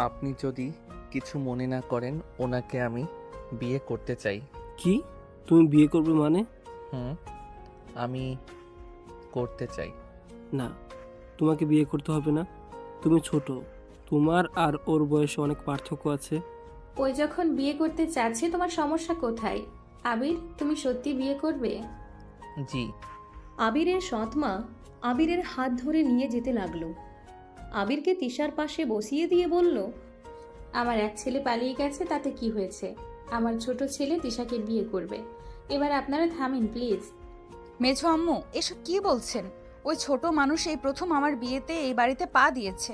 আপনি যদি কিছু মনে না করেন, ওনাকে আমি বিয়ে করতে চাই। কি? তুমি বিয়ে করবে মানে? হুম, আমি করতে চাই। না, তোমাকে বিয়ে করতে হবে না। তুমি ছোট, তোমার আর ওর বয়সে অনেক পার্থক্য আছে। ওই যখন বিয়ে করতে চাচ্ছে তোমার সমস্যা কোথায়? আবির, তুমি সত্যি বিয়ে করবে? জি। আবিরের সৎমা আবিরের হাত ধরে নিয়ে যেতে লাগলো। আবিরকে তিশার পাশে বসিয়ে দিয়ে বলল, আমার এক ছেলে পালিয়ে গেছে, তাতে কি হয়েছে? আমার ছোট ছেলে তিশাকে বিয়ে করবে। এবার আপনারা থামেন প্লিজ। মেঝো আম্মু, এসব কি বলছেন? ওই ছোট মানুষ এই প্রথম আমার বিয়েতে এই বাড়িতে পা দিয়েছে।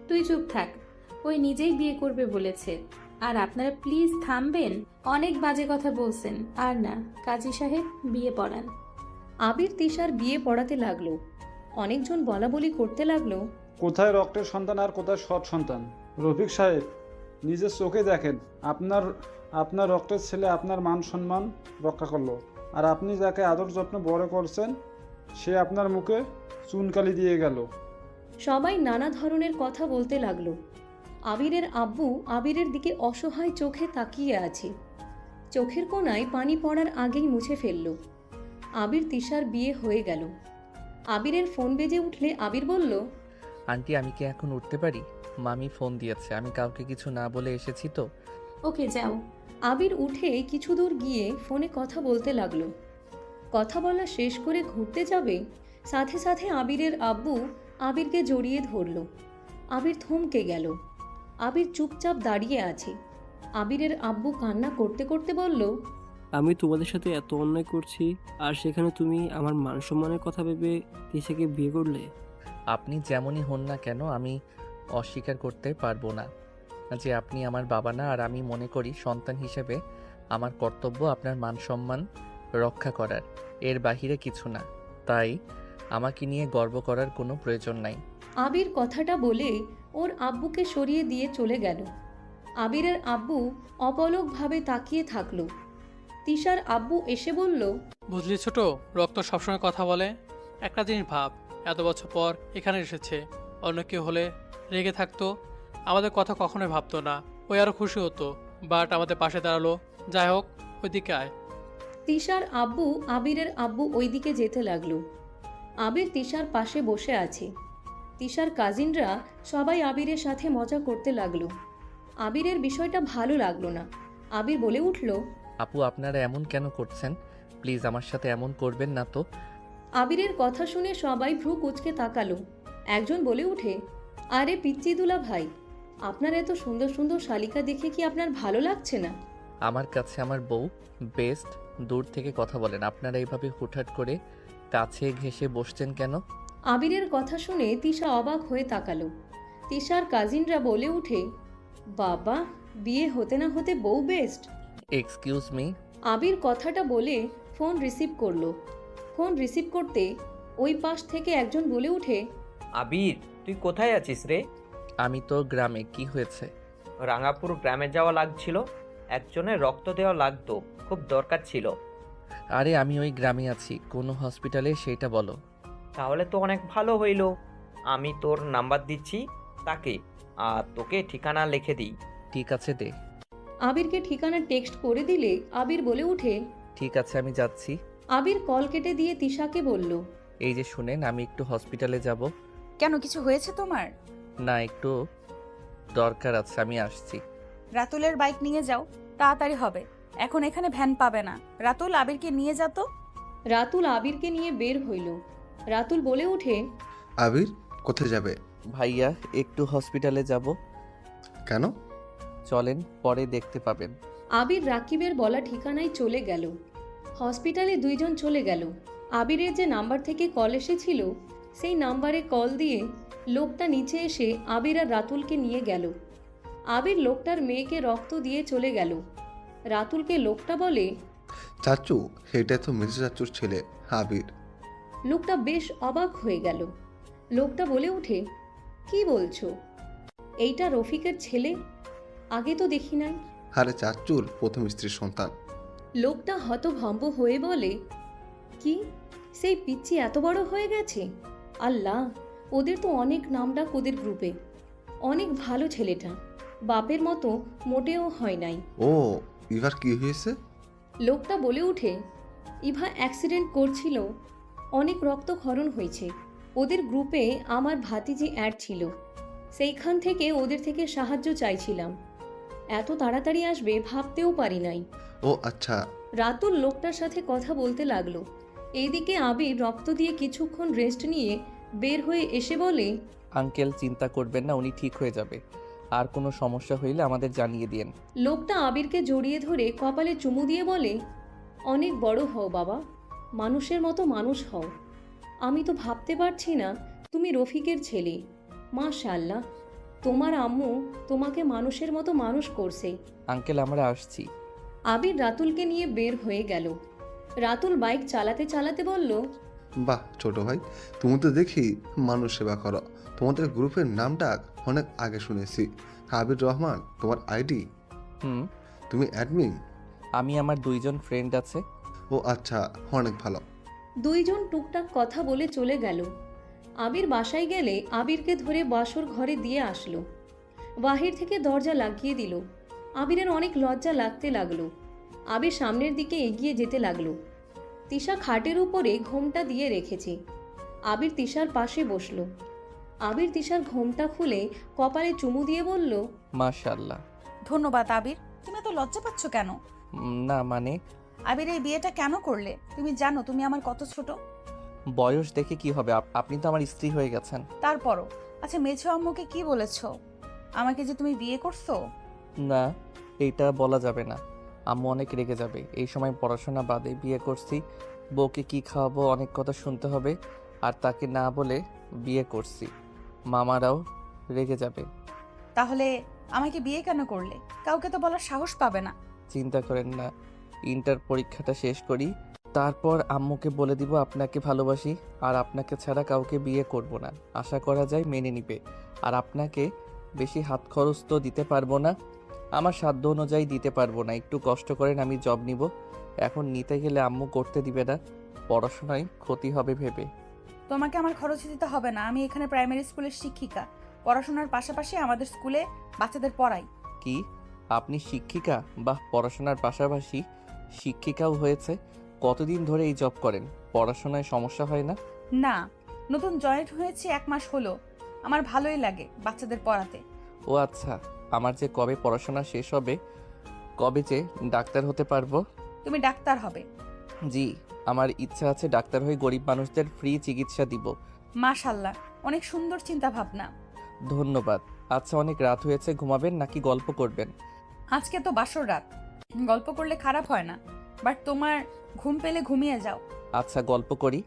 তুই চুপ থাক, ওই নিজেই বিয়ে করবে বলেছে। আর আপনারা প্লিজ থামবেন, অনেক বাজে কথা বলছেন। আর না, কাজী সাহেব বিয়ে পড়ান। আবির তিশার বিয়ে পড়াতে লাগলো। অনেকজন বলাবলি করতে লাগলো, কোথায় রক্তের সন্তান আর কোথায় সৎ সন্তান? রফিক সাহেব, নিজের চোখে দেখেন, আপনার আপনার রক্তের ছেলে আপনার মান সম্মান রক্ষা করলো, আর আপনি যাকে আদর যত্ন বড় করছেন সে আপনার মুখে চুনকালি দিয়ে গেল। সবাই নানা ধরনের কথা বলতে লাগলো। আবিরের আব্বু আবিরের দিকে অসহায় চোখে তাকিয়ে আছে। চোখের কোণায় পানি পড়ার আগেই মুছে ফেলল। আবির তিশার বিয়ে হয়ে গেল। আবিরের ফোন বেজে উঠলে আবির বলল, আন্টি, আমি কি এখন উঠতে পারি? মামি ফোন দিয়েছে, আমি কাউকে কিছু না বলে এসেছি তো। ওকে, যাও। আবির উঠে কিছু দূর গিয়ে ফোনে কথা বলতে লাগলো। কথা বলা শেষ করে ঘুরতে যাবে, সাথে সাথে আবিরের আব্বু আবিরকে জড়িয়ে ধরল। আবির থমকে গেল। আবির চুপচাপ দাঁড়িয়ে আছে। আবিরের আব্বু কান্না করতে করতে বলল, আমি তোমাদের সাথে এত অন্যায় করছি, আর সেখানে তুমি আমার মান সম্মানের কথা ভেবে তিশাকে বিয়ে করলে? আপনি যেমনই হন না কেন, আমি অস্বীকার করতে পারবো না যে আপনি আমার বাবা না। আর আমি মনে করি সন্তান হিসেবে আমার কর্তব্য আপনার মান সম্মান রক্ষা করার, এর বাহিরে কিছু না। তাই আমাকে নিয়ে গর্ব করার কোনো প্রয়োজন নাই। আবির কথাটা বলে ওর আব্বুকে সরিয়ে দিয়ে চলে গেল। আবিরের আব্বু অপলকভাবে তাকিয়ে থাকলো। তিশার আব্বু এসে বলল, বুঝলি ছোট, রক্ত সবসময় কথা বলে। একটা জিনিস ভাব, এত বছর পর এখানে এসেছে, অন্য কেউ হলে রেগে থাকতো, আমাদের কথা কখনোই ভাবতো না। ওই আরও খুশি হতো, বাট আমাদের পাশে দাঁড়ালো। যাই হোক, ওইদিকে আয়। তিশার আব্বু আবিরের আব্বু ওইদিকে যেতে লাগলো। আবির তিশার পাশে বসে আছে। তিশার কাজিনরা সবাই আবিরের সাথে মজা করতে লাগলো। আবিরের বিষয়টা ভালো লাগলো না। আবির বলে উঠল, আপু, আপনারা এমন কেন করছেন? প্লিজ আমার সাথে এমন করবেন না তো। আবিরের কথা শুনে সবাই ভ্রু কুঁচকে তাকালো। একজন বলে উঠে, আরে পিচ্চিদুলা ভাই, আপনার এত সুন্দর সুন্দর শালিকা দেখে কি আপনার ভালো লাগছে না? আমার কাছে আমার বউ বেস্ট। দূর থেকে কথা বলেন। আপনারা এইভাবে হুটহাট করে কাছে ঘেঁষে বসছেন কেন? আবিরের কথা শুনে তিশা অবাক হয়ে তাকালো। তিশার কাজিনরা বলে উঠে, বাবা, বিয়ে হতে না হতে বউ বেস্ট? Excuse me. আবির কথাটা বলে ফোন রিসিভ করলো। ফোন রিসিভ করতে ওই পাশ থেকে একজন বলে উঠে, আবির, তুই কোথায় আছিস রে? আমি তো গ্রামে। কি হয়েছে? রাঙাপুর গ্রামে যাওয়া লাগছিল, একজনের রক্ত দেওয়া লাগতো, খুব দরকার ছিল। আরে আমি ওই গ্রামে আছি, কোনো হসপিটালে সেটা বলো। তাহলে তো অনেক ভালো হইল। আমি তোর নাম্বার দিচ্ছি তাকে, আর তোকে ঠিকানা লিখে দিই। ঠিক আছে, দে। আবিরকে ঠিকানা টেক্সট করে দিলে আবির বলে উঠে, ঠিক আছে, আমি যাচ্ছি। আবির কল কেটে দিয়ে তিশাকে বলল, এই যে শুনেন, আমি একটু হসপিটালে যাব। কেন, কিছু হয়েছে তোমার? না, একটু দরকার আছে, আমি আসছি। রাতুলের বাইক নিয়ে যাও, তাড়াতাড়ি হবে। এখন এখানে ভ্যান পাবে না। রাতুল, আবিরকে নিয়ে যা তো। রাতুল আবিরকে নিয়ে বের হইল। রাতুল বলে উঠে, আবির, কোথায় যাবে? ভাইয়া, একটু হসপিটালে যাব। কেন? চলেন, পরে দেখতে পাবেন। আবির রাকিবের বলা ঠিকানায় চলে গেল। হসপিটালে দুইজন চলে গেল। আবিরের যে নাম্বার থেকে কল এসেছিল সেই নাম্বারে কল দিয়ে লোকটা নিচে এসে আবির আর রাতুলকে নিয়ে গেল। আবির লোকটার মেয়েকে রক্ত দিয়ে চলে গেল। রাতুলকে লোকটা বলে, চাচু, এটা তো মেজো চাচুর ছেলে আবির। লোকটা বেশ অবাক হয়ে গেল। লোকটা বলে উঠে, কি বলছো? এইটা রফিকের ছেলে? আগে তো দেখি নাই। আরে চাচুর প্রথম স্ত্রীর সন্তান। লোকটা হতভম্ব হয়ে বলে, কি, সেই পিচ্চি এত বড় হয়ে গেছে? আল্লাহ, ওদের তো অনেক নামডাক ওদের গ্রুপে। অনেক ভালো ছেলেটা, বাপের মতো মোটেও হয় নাই। ও, এবার কি হয়েছে? লোকটা বলে উঠে, ইভা অ্যাক্সিডেন্ট করছিল, অনেক রক্তক্ষরণ হয়েছে। ওদের গ্রুপে আমার ভাতিজি অ্যাড ছিল, সেইখান থেকে ওদের থেকে সাহায্য চাইছিলাম। এত তাড়াতাড়ি আসবে ভাবতেও পারি নাই। ও আচ্ছা। রাতুল লোকটার সাথে কথা বলতে লাগলো। এইদিকে আবির রক্ত দিয়ে কিছুক্ষণ রেস্ট নিয়ে বের হয়ে এসে বলে, আঙ্কেল চিন্তা করবেন না, উনি ঠিক হয়ে যাবে। আর কোনো সমস্যা হইলে আমাদের জানিয়ে দিন। লোকটা আবিরকে জড়িয়ে ধরে কপালে চুমু দিয়ে বলে, অনেক বড় হও বাবা, মানুষের মতো মানুষ হও। আমি তো ভাবতে পারছি না তুমি রফিকের ছেলে। মাশাআল্লাহ, তোমার আম্মু তোমাকে মানুষের মতো মানুষ করছে। আঙ্কেল আমরা আসছি। আবির রাতুলকে নিয়ে বের হয়ে গেল। রাতুল বাইক চালাতে চালাতে বলল, বাহ ছোট ভাই, তুমি তো দেখি মানুষ সেবা করো। তোমাদের গ্রুপের নামটা অনেক আগে শুনেছি, আবির রহমান তোমার আইডি? হুম। তুমি অ্যাডমিন? আমি আমার 2জন ফ্রেন্ড আছে। ও আচ্ছা, অনেক ভালো। দুইজন টুকটাক কথা বলে চলে গেল। আবির বাসায় গেলে আবিরকে ধরে বাসর ঘরে দিয়ে আসলো। বাহির থেকে দরজা লাগিয়ে দিল। আবিরের অনেক লজ্জা লাগতে লাগলো। আবির সামনের দিকে এগিয়ে যেতে লাগলো। তিশা খাটের উপরে ঘোমটা দিয়ে রেখেছে। আবির তিশার পাশে বসলো। আবির তিশার ঘোমটা খুলে কপালে চুমু দিয়ে বলল, মাশাআল্লাহ। ধন্যবাদ আবির, তুমি এত লজ্জা পাচ্ছ কেন? না মানে, আবির এই বিয়েটা কেন করলে? তুমি জানো তুমি আমার কত ছোট। বয়স দেখে কি হবে, আপনি তো আমার স্ত্রী হয়ে গেছেন। তারপরও আচ্ছা, মেছো আম্মুকে কি বলেছো আমাকে যে তুমি বিয়ে করছো? না, এইটা বলা যাবে না, আম্মু অনেক রেগে যাবে। এই সময় পড়াশোনা বাদে বিয়ে করছি, বউকে কি খাওয়াবো অনেক কথা শুনতে হবে, আর তাকে না বলে বিয়ে করছি, মামারাও রেগে যাবে। তাহলে আমাকে বিয়ে কেন করলে? কাউকে তো বলার সাহস পাবে না। চিন্তা করেন না, ইন্টার পরীক্ষাটা শেষ করি, তারপর আম্মুকে বলে দিব আপনাকে ভালোবাসি আর আপনাকে ছাড়া কাউকে বিয়ে করব না। আশা করা যায় মেনে নিবে। আর আপনাকে বেশি হাত খরচ তো দিতে পারবো না, আমার সাধ্য অনুযায়ী দিতে পারবো না। একটু কষ্ট করেন, আমি জব নিব। এখন নিতে গেলে আম্মু করতে দিবে না, পড়াশোনায় ক্ষতি হবে ভেবে। তোমাকে আমার খরচ দিতে হবে না, আমি এখানে প্রাইমারি স্কুলের শিক্ষিকা। পড়াশোনার পাশাপাশি আমাদের স্কুলে বাচ্চাদের পড়াই। কি আপনি শিক্ষিকা? বাহ, পড়াশোনার পাশাপাশি শিক্ষিকাও হয়েছে। কতদিন ধরে এই জব করেন? পড়াশোনায় সমস্যা হয় না? না, নতুন জয়েন্ট হয়েছে 1 মাস হলো। আমার ভালোই লাগে বাচ্চাদের পড়াতে। ও আচ্ছা, আমার যে কবে পড়াশোনা শেষ হবে, কবে যে ডাক্তার হতে পারবো? তুমি ডাক্তার হবে? জি, আমার ইচ্ছা আছে ডাক্তার হয়ে গরিব মানুষদের ফ্রি চিকিৎসা দিব। মাশাল্লাহ, অনেক সুন্দর চিন্তা ভাবনা। ধন্যবাদ। আচ্ছা, অনেক রাত হয়েছে, ঘুমাবেন নাকি গল্প করবেন? আজকে তো বাসর রাত, গল্প করলে খারাপ হয় না, বাট তোমার ঘুম পেলে ঘুমিয়ে যাও। আচ্ছা, গল্প করি।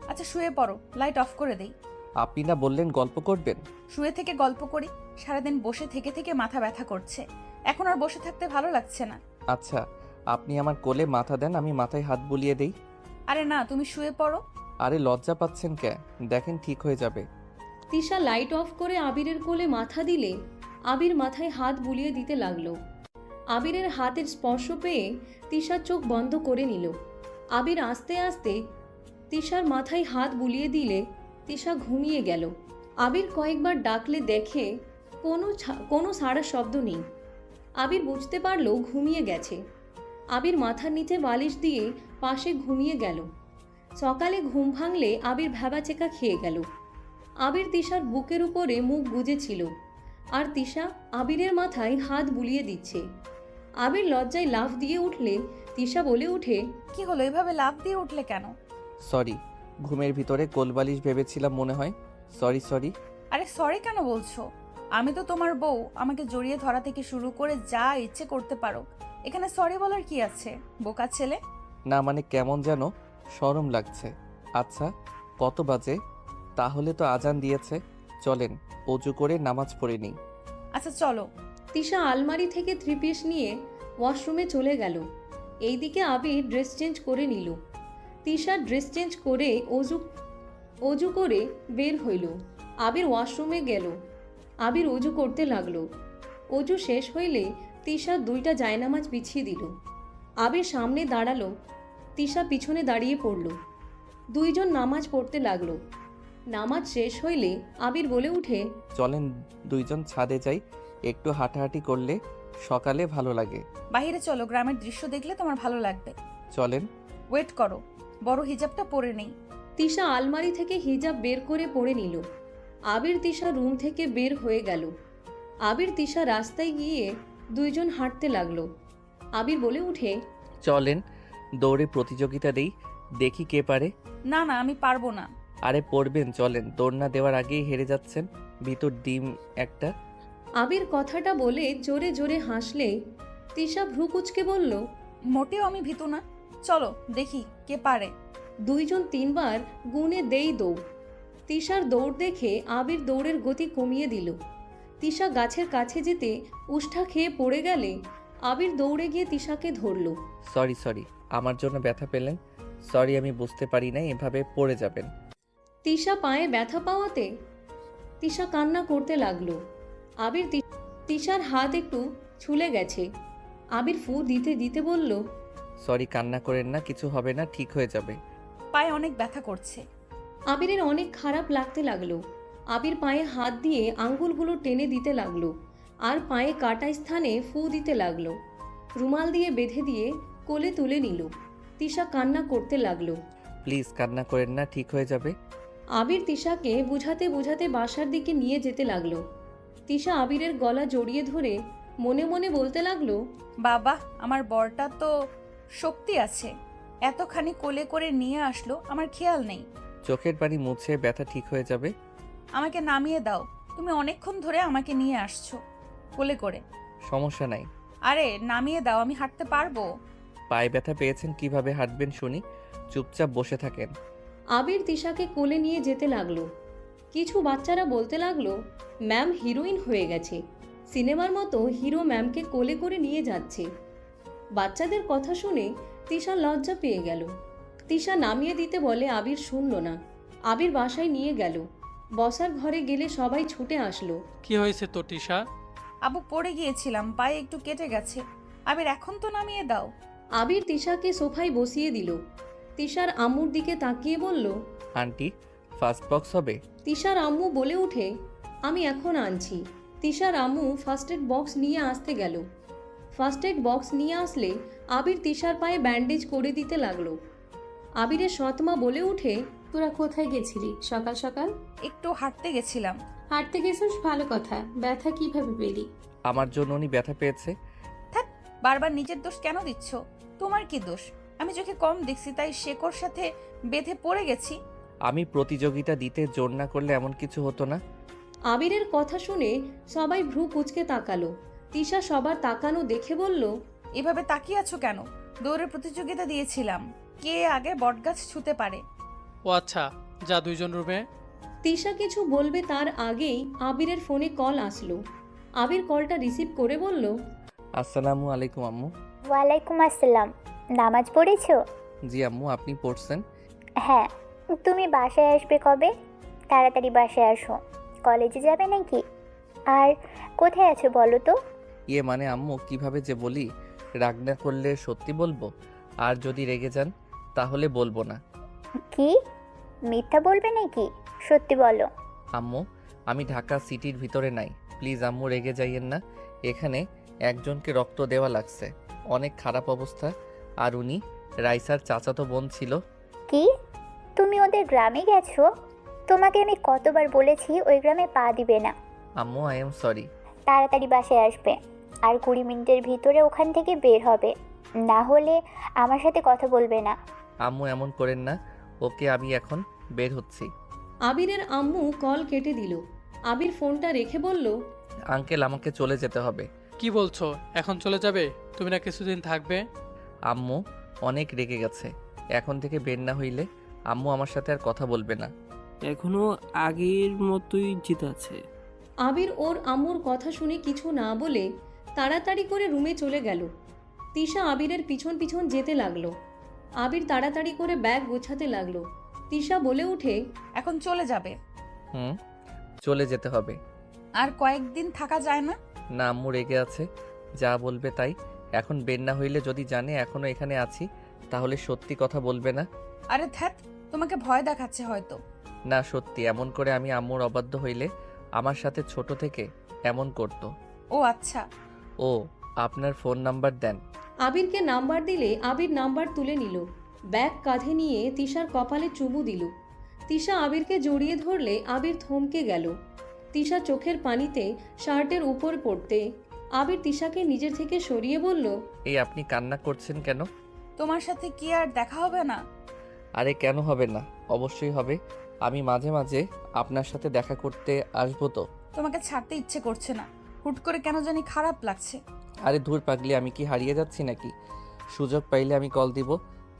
আচ্ছা শুয়ে পড়ো, লাইট অফ করে দেই। আপনি না বললেন গল্প করবেন? শুয়ে থেকে গল্প করি, সারাদিন বসে থেকে থেকে মাথা ব্যথা করছে, এখন আর বসে থাকতে ভালো লাগছে না। আচ্ছা, আপনি আমার কোলে মাথা দেন, আমি মাথায় হাত বুলিয়ে দেই। আরে না, তুমি শুয়ে পড়ো। আরে লজ্জা পাচ্ছেন কে? দেখেন ঠিক হয়ে যাবে। তিশা লাইট অফ করে আবিরের কোলে মাথা দিলে আবির মাথায় হাত বুলিয়ে দিতে লাগলো। আবিরের হাতের স্পর্শ পেয়ে তিশা চোখ বন্ধ করে নিল। আবির আস্তে আস্তে তিশার মাথায় হাত বুলিয়ে দিলে তিশা ঘুমিয়ে গেল। আবির কয়েকবার ডাকলে দেখে কোনো সাড়া শব্দ নেই। আবির বুঝতে পারলো ঘুমিয়ে গেছে। আবির মাথার নিচে বালিশ দিয়ে পাশে ঘুমিয়ে গেল। সকালে ঘুম ভাঙলে আবির ভ্যাবাচেকা খেয়ে গেল। আবির তিশার বুকের উপরে মুখ গুজেছিল, আর তিশা আবিরের মাথায় হাত বুলিয়ে দিচ্ছে। আবির লজ্জায় লাফ দিয়ে উঠলে তিশা বলে উঠে, কি হলো, এভাবে লাফ দিয়ে উঠলে কেন? সরি, ঘুমের ভিতরে কোলবালিশ ভেবেছিলাম মনে হয়। Sorry sorry. আরে সরি কেন বলছো? আমি তো তোমার বউ, আমাকে জড়িয়ে ধরা থেকে শুরু করে যা ইচ্ছে করতে পারো, এখানে সরি বলার কি আছে, বোকা ছেলে। না মানে কেমন যেন শরম লাগছে। আচ্ছা, কত বাজে? তাহলে তো আজান দিয়েছে, চলেন অজু করে নামাজ পড়ে নিই। আচ্ছা চলো। তিশা আলমারি থেকে 3 পিস নিয়ে ওয়াশরুমে চলে গেল। এইদিকে আবির ড্রেস চেঞ্জ করে নিল। তিশা ড্রেস চেঞ্জ করে অজু করে বের হইল। আবির ওয়াশরুমে গেল। আবির অজু করতে লাগলো। অজু শেষ হইলে তিশা 2টা জায়নামাজ বিছিয়ে দিল। আবির সামনে দাঁড়ালো, তিশা পিছনে দাঁড়িয়ে পড়ল। দুইজন নামাজ পড়তে লাগলো। নামাজ শেষ হইলে আবির বলে উঠে, চলেন দুইজন ছাদে যাই, একটু হাঁটাহাঁটি করলে সকালে ভালো লাগে। বাইরে চলো, গ্রামের দৃশ্য দেখলে তোমার ভালো লাগবে। চলেন। ওয়েট করো, বড় হিজাবটা পরে নেই। তিশা আলমারি থেকে হিজাব বের করে পরে নিল। আবির তিশা রুম থেকে বের হয়ে গেল। আবির তিশা রাস্তায় গিয়ে দুইজন হাঁটতে লাগলো। আবির বলে উঠে, চলেন দৌড়ে প্রতিযোগিতা দেই, দেখি কে পারে। না না, আমি পারবো না। আরে পড়বেন, চলেন। দৌড় না দেওয়ার আগেই হেরে যাচ্ছেন, ভিতর ডিম একটা। আবির কথাটা বলে জোরে জোরে হাসলে তিশা ভ্রু কুঁচকে বলল, মোটেও আমি ভীতু না, চলো দেখি কে পারে। দুইজন তিনবার গুনে দেই দৌড়। তিশার দৌড় দেখে আবির দৌড়ের গতি কমিয়ে দিল। তিশা গাছের কাছে যেতে উষ্ঠা খেয়ে পড়ে গেলে আবির দৌড়ে গিয়ে তিশাকে ধরল। সরি, আমার জন্য ব্যথা পেলেন। সরি, আমি বুঝতে পারি না এভাবে পড়ে যাবেন। তিশা পায়ে ব্যথা পাওয়াতে তিশা কান্না করতে লাগলো। আবির তিশার হাত একটু ছুলে গেছে। আবির ফু দিতে দিতে বলল, সরি, কান্না করেন না, কিছু হবে না, ঠিক হয়ে যাবে। পায়ে অনেক ব্যথা করছে। আবিরের অনেক খারাপ লাগতে লাগলো। আবির পায়ে হাত দিয়ে আঙ্গুলগুলো টেনে দিতে লাগলো আর পায়ে কাটা স্থানে ফু দিতে লাগলো। রুমাল দিয়ে বেঁধে দিয়ে কোলে তুলে নিল। তিশা কান্না করতে লাগলো। প্লিজ কান্না করেন না, ঠিক হয়ে যাবে। আবির তিশাকে বুঝাতে বুঝাতে বাসার দিকে নিয়ে যেতে লাগলো। তিশা আবিরের গলা জড়িয়ে ধরে মনে মনে বলতে লাগলো, বাবা, আমার বরটা তো শক্তি আছে, এতখানি কোলে করে নিয়ে আসলো, আমার খেয়াল নেই। চোখের পানি মুছে ব্যথা ঠিক হয়ে যাবে। আমাকে নামিয়ে দাও, তুমি অনেকক্ষণ ধরে আমাকে নিয়ে আসছো কোলে করে। সমস্যা নাই। আরে নামিয়ে দাও, আমি হাঁটতে পারবো। পায়ে ব্যথা পেয়েছেন, কিভাবে হাঁটবেন শুনি। চুপচাপ বসে থাকেন। আবির তিশাকে কোলে নিয়ে যেতে লাগলো। কিছু বাচ্চারা বলতে লাগলো, ম্যাম হিরোইন হয়ে গেছে, সিনেমার মতো হিরো ম্যামকে কোলে করে নিয়ে যাচ্ছে। বাচ্চাদের কথা শুনে তিশা লজ্জা পেয়ে গেল। তিশা নামিয়ে দিতে বলে আবির শুনল না। আবির বাসায় নিয়ে গেল। বসার ঘরে গেলে সবাই ছুটে আসলো। কি হয়েছে তো টিশা? আবু পড়ে গিয়েছিলাম, পায়ে একটু কেটে গেছে। আবির এখন তো নামিয়ে দাও। আবির তিশাকে সোফায় বসিয়ে দিল। তিশার আম্মুর দিকে তাকিয়ে বলল, আন্টি, ফার্স্ট বক্স হবে? তিশার আম্মু বলে উঠে, আমি এখন আনছি। তিশার আম্মু ফার্স্ট এড বক্স নিয়ে আসতে গেল। ফার্স্ট এড বক্স নিয়ে আসলে আবির তিশার পায়ে ব্যান্ডেজ করে দিতে লাগলো। আবিরের সৎমা বলে উঠে, তোরা কোথায় গেছিলি সকাল সকাল? একটু হাঁটতে গেছিলাম। হাঁটতে গেছিস, ভালো কথা। ব্যথা কিভাবে পেলি? আমার জন্য উনি ব্যথা পেয়েছে। বারবার নিজের দোষ কেন দিচ্ছ? তোমার কি দোষ? আমি চোখে কম দেখছি তাই শেকড় সাথে বেঁধে পড়ে গেছি। আমি প্রতিযোগিতা দিতে জোর না করলে এমন কিছু হতো না। আবিরের কথা শুনে সবাই ভ্রু কুঁচকে তাকালো। তিশা সবার তাকানো দেখে বলল, এভাবে তাকিয়ে আছো কেন? দৌড়ের প্রতিযোগিতা দিয়েছিলাম, কে আগে বটগাছ ছুঁতে পারে। ও আচ্ছা, যা দুইজন রুমে। তিশা কিছু বলবে তার আগেই আবিরের ফোনে কল আসলো। আবির কলটা রিসিভ করে বলল, আসসালামু আলাইকুম আম্মু। ওয়ালাইকুম আসসালাম। নামাজ পড়েছো? জি আম্মু, আপনি পড়ছেন? হ্যাঁ। তুমি বাসায় আসবে কবে? তাড়াতাড়ি বাসায় আসো, কলেজে যাবে নাকি? আর কোথায় আছো বলো তো? ইয়ে মানে আম্মু, কিভাবে যে বলি, রাগ না করলে সত্যি বলবো, আর যদি রেগে যান তাহলে বলবো না। কি মিথ্যা বলবে নাকি? সত্যি বলো। আম্মু, আমি ঢাকা সিটির ভিতরে নাই, প্লিজ আম্মু রেগে যাইয়েন না। এখানে একজনকে রক্ত দেওয়া লাগছে, অনেক খারাপ অবস্থা, আর উনি রাইসার চাচাতো বোন ছিল। কি তুমি ওদের গ্রামে গেছো? তোমাকে আমি কতবার বলেছি ওই গ্রামে পা দিবে না। আম্মু, আই এম সরি। তাড়াতাড়ি বাসায় আসবে, আর 20 মিনিটের ভিতরে ওখান থেকে বের হবে, না হলে আমার সাথে কথা বলবে না। আম্মু এমন করেন না, ওকে আমি এখন বের হচ্ছি। আবিরের আম্মু কল কেটে দিল। আবির ফোনটা রেখে বলল, আঙ্কেল, আমাকে চলে যেতে হবে। কি বলছো? এখন চলে যাবে? তুমি না কিছুদিন থাকবে? আম্মু অনেক রেগে গেছে, এখন থেকে বের না হইলে আম্মু আমার সাথে আর কথা বলবে না। এখনো আগের মতোই জিত আছে। আবির ওর আম্মুর কথা শুনে কিছু না বলে তাড়াতাড়ি করে রুমে চলে গেল। তিশা আবিরের পিছন পিছন যেতে লাগলো। আবির তাড়াতাড়ি করে ব্যাগ গোছাতে লাগলো। তিশা বলে উঠে, এখন চলে যাবে? চলে যেতে হবে। আর কয়েকদিন থাকা যায় না? না আম্মু রেগে আছে, যা বলবে তাই। এখন বের না হইলে যদি জানে এখনো এখানে আছি, তাহলে সত্যি কথা বলবে না। আরে ধ্যাত, তোমাকে ভয় দেখাচ্ছে হয়তো। না সত্যি, এমন করে আমি আম্মুর অবাধ্য হইলে আমার সাথে ছোট থেকে এমন করতো। ও আচ্ছা। ও, আপনার ফোন নাম্বার দেন। আবিরকে নাম্বার দিলে আবির নাম্বার তুলে নিল। ব্যাগ কাঁধে নিয়ে তিশার কপালে চুমু দিল। তিশা আবিরকে জড়িয়ে ধরলে আবির থমকে গেল। তিশা চোখের পানিতে শার্টের উপর পড়তে আবির তিশাকে নিজের থেকে সরিয়ে বলল, এই আপনি কান্না করছেন কেন? তোমার সাথে কি আর দেখা হবে না? আরে কেন হবে না, অবশ্যই হবে। আমি মাঝে মাঝে আপনার সাথে দেখা করতে আসবো তো। তোমাকে ছাড়তে ইচ্ছে করছে না, হুট করে কেন জানি খারাপ লাগছে। আরে ধুর পাগলি, আমি কি হারিয়ে যাচ্ছি নাকি? সুযোগ পাইলে আমি কল দিব।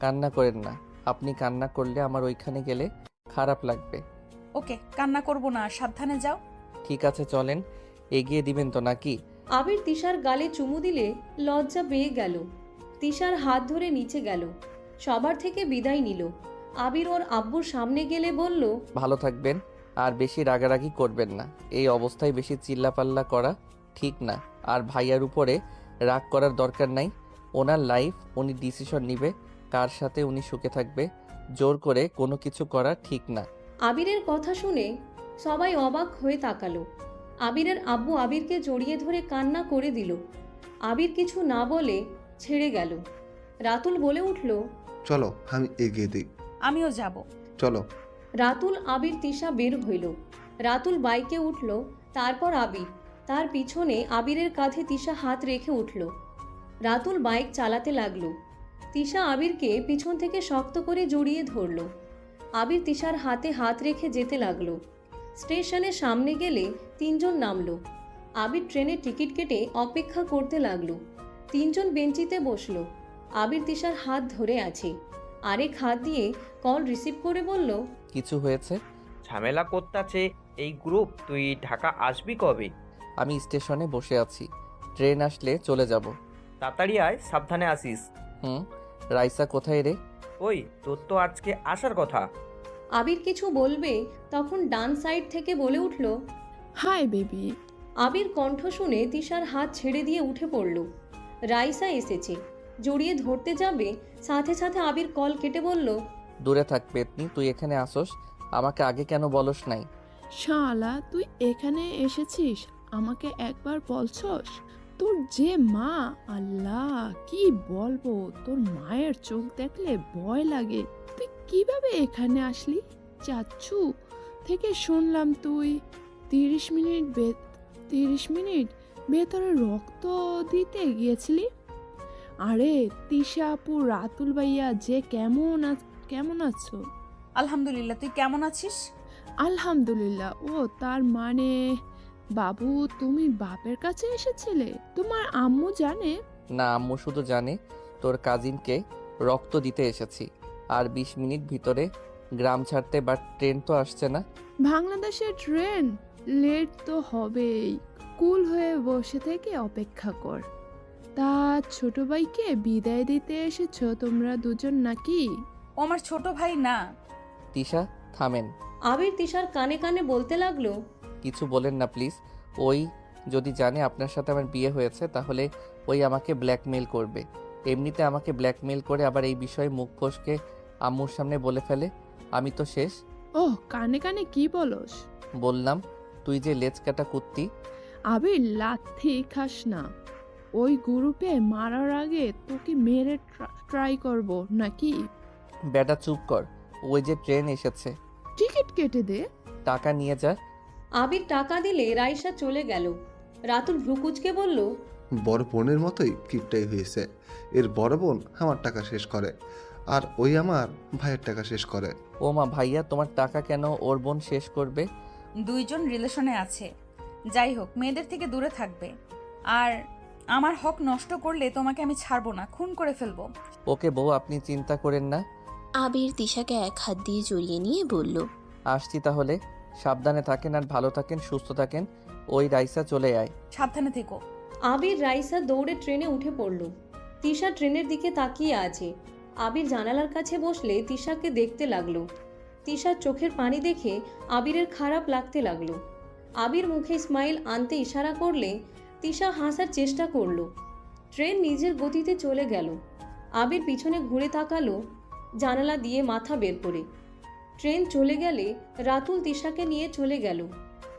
কান্না করেন না, আপনি কান্না করলে আমার ওইখানে গেলে খারাপ লাগবে। ওকে, কান্না করব না, সাবধানে যাও। ঠিক আছে চলেন, এগিয়ে দিবেন তো নাকি? আবির তিশার গালে চুমু দিলে লজ্জা পেয়ে গেল। তিশার হাত ধরে নিচে গেল, সবার থেকে বিদায় নিল। আবির ওর আব্বুর সামনে গেলে বলল, ভালো থাকবেন, আর বেশি রাগারাগি করবেন না। এই অবস্থায় বেশি চিল্লাপাল্লা করা ঠিক না। আর ভাইয়ার উপরে রাগ করার দরকার নাই। ওনার লাইফ, উনি ডিসিশন নিবে কার সাথে উনি সুখে থাকবে। জোর করে কোনো কিছু করা ঠিক না। আবিরের কথা শুনে সবাই অবাক হয়ে তাকালো। আবিরের আব্বু আবিরকে জড়িয়ে ধরে কান্না করে দিল। আবির কিছু না বলে ছেড়ে গেল। রাতুল বলে উঠল, চলো আমি এগিয়ে দিই। আমিও যাব। চলো। রাতুল আবির তিশা বের হইল। রাতুল বাইকে উঠল, তারপর আবির। তার পিছনে আবিরের কাঁধে তিশা হাত রেখে উঠল। রাতুল বাইক চালাতে লাগলো। তিশা আবিরকে পিছন থেকে শক্ত করে জড়িয়ে ধরল। আবির তিশার হাতে হাত রেখে যেতে লাগলো। স্টেশনের সামনে গেলে তিনজন নামলো। আবির ট্রেনের টিকিট কেটে অপেক্ষা করতে লাগলো। তিনজন বেঞ্চিতে বসলো। আবির তিশার হাত ধরে আছে। আরেক হাত দিয়ে কল রিসিভ করে বলল, কিছু হয়েছে? ঝামেলা করতেছে এই গ্রুপ। তুই ঢাকা আসবি কবে? আমি স্টেশনে বসে আছি, ট্রেন আসলে চলে যাব। তাড়াতাড়ি আয়, সাবধানে আসিস। হুম। রাইসা কোথায় রে? ওই তোর তো আজকে আসার কথা। আবির কিছু বলবে তখন ডান সাইড থেকে বলে উঠল, হাই বেবি। আবির কণ্ঠ শুনে তিশার হাত ছেড়ে দিয়ে উঠে পড়ল। রাইসা এসেছে, জড়িয়ে ধরতে যাবে, সাথে সাথে আবির কল কেটে বলল, দূরে থাক পেতনি, তুই এখানে আসোস, আমাকে আগে কেন বলস নাই? শালা তুই এখানে এসেছিস, আমাকে একবার বলছস? তোর যে মা, আল্লাহ কি বলবো, তোর মায়ের চোখ দেখলে ভয় লাগে। তুই কিভাবে এখানে আসলি? চাচ্ছু থেকে শুনলাম তুই 30 মিনিট ভেতরে রক্ত দিতে গিয়েছিলি। আরে তিশা আপু, রাতুল ভাইয়া যে কেমন আছো? আলহামদুলিল্লাহ, তুই কেমন আছিস? আলহামদুলিল্লাহ। ও তার মানে বাবু তুমি বাপের কাছে এসেছিলে? তোমার আম্মু জানে? না, আম্মু শুধু জানে তোর কাজিনকে রক্ত দিতে এসেছি। আর 20 মিনিট ভিতরে গ্রাম ছাড়তে, বাট ট্রেন তো আসছে না। বাংলাদেশের ট্রেন লেট তো হবেই, কুল হয়ে বসে থেকে অপেক্ষা কর। তা ছোট ভাইকে বিদায় দিতে এসেছো তোমরা দুজন নাকি? ও আমার ছোট ভাই না। তিশা থামেন। আবির তিশার কানে কানে বলতে লাগলো, কিছু বলেন না প্লিজ। ওই যদি জানে আপনার সাথে আমার বিয়ে হয়েছে, তাহলে ওই আমাকে ব্ল্যাকমেল করবে। এমনিতে আমাকে ব্ল্যাকমেল করে আবার এই বিষয়ে মুখ ফসকে আম্মুর সামনে বলে ফেলে। আমি তো শেষ। ওহ, কানে কানে কি বলস? বললাম তুই যে লেজ কাটা কুত্তি। আবির লাথি খাস না। ওই গ্রুপে মারার আগে তোকে মেরে ট্রাই করব নাকি? বেটা চুপ কর, ওই যে ট্রেন এসেছে। টিকিট কেটে দে। টাকা নিয়ে যা। আবির টাকা দিলে রাইসা চলে গেল। রাতুল ভ্রুকুচকে বলল, বড় বোনের মতোই কিপটাই হয়েছে। এর বড় বোন আমার টাকা শেষ করে, আর ওই আমার ভাইয়ের টাকা শেষ করে। ও মা, ভাইয়া তোমার টাকা কেন ওর বোন শেষ করবে? দুইজন রিলেশনে আছে। যাই হোক, মেয়েদের থেকে দূরে থাকবে। আর আমার হক নষ্ট করলে তোমাকে আমি ছাড়বো না, খুন করে ফেলবো। ওকে বউ, আপনি চিন্তা করেন না। আবির তিশাকে এক হাত দিয়ে জড়িয়ে নিয়ে বলল, আসছি তাহলে। সাবধানে থাকেন আর ভালো থাকেন, সুস্থ থাকেন। ওই রাইসা চলে আয়। সাবধানে থেকো। আবির রাইসা দৌড়ে ট্রেনে উঠে পড়ল। তিশা ট্রেনের দিকে তাকিয়ে আছে। আবির জানালার কাছে বসলে তিশাকে দেখতে লাগলো। তিশার চোখের পানি দেখে আবিরের খারাপ লাগতে লাগলো। আবির মুখে স্মাইল আনতে ইশারা করলে তিশা হাসার চেষ্টা করলো। ট্রেন নিজের গতিতে চলে গেল। আবির পিছনে ঘুরে তাকালো, জানালা দিয়ে মাথা বের করে। ট্রেন চলে গেলে রাতুল তিশাকে নিয়ে চলে গেল।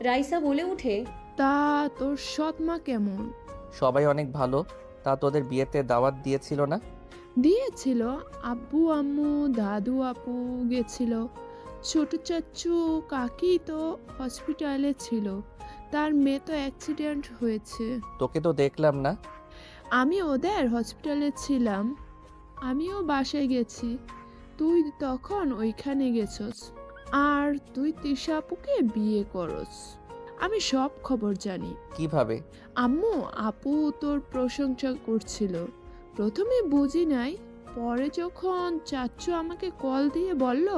রাইসা বলে উঠে, তা তোর সৎ মা কেমন? সবাই অনেক ভালো। তা তোদের বিয়েতে দাওয়াত দিয়েছিল না? দিয়েছিল, আব্বু আম্মু দাদু আপু গেছিল। ছোট চাচ্চু কাকি তো হসপিটালে ছিল, তার মেয়ে তো অ্যাক্সিডেন্ট হয়েছে। তোকে তো দেখলাম না। আমি ওদের হসপিটালে ছিলাম, আমিও বাসায় গেছি, তুই তখন ওইখানে গেছস। আর তুই তিশা আপুকে বিয়ে করস, আমি সব খবর জানি। কিভাবে? আম্মু আপু তোর প্রশংসা করছিল, প্রথমে বুঝি নাই, পরে যখন চাচ্চু আমাকে কল দিয়ে বলল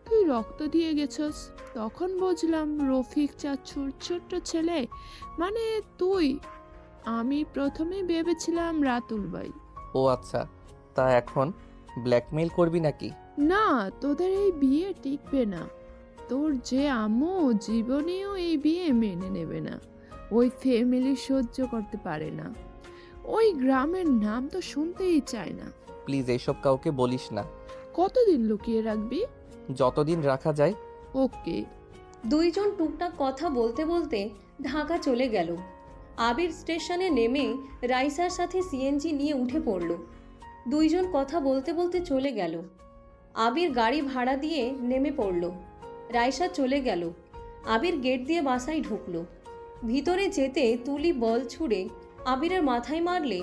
তুই রক্ত দিয়ে গেছস, তখন বুঝলাম রফিক চাচ্চুর ছোট্ট ছেলে, মানে তুই। আমি প্রথমে ভেবেছিলাম রাতুল ভাই। ও আচ্ছা, তা এখন ব্ল্যাকমেইল করবি নাকি? না, তোদের এই বিয়ে টিকবে না। তোর যে আম্মু জীবনেও এই বিয়ে মেনে নেবে না, ওই ফ্যামিলি সহ্য করতে পারে না, ওই গ্রামের নাম তো শুনতেই চায় না। প্লিজ এইসব কাউকে বলিস না। কতদিন লুকিয়ে রাখবি? যতদিন রাখা যায়। ওকে। দুইজন টুকটাক কথা বলতে বলতে ঢাকা চলে গেল। আবির স্টেশনে নেমে রাইসার সাথে সিএনজি নিয়ে উঠে পড়ল। দুইজন কথা বলতে বলতে চলে গেল। আবির গাড়ি ভাড়া দিয়ে নেমে পড়ল। রাইসা চলে গেল। আবির গেট দিয়ে বাসায় ঢুকলো। ভিতরে যেতে তুলি বল ছুঁড়ে আবিরের মাথায় মারলে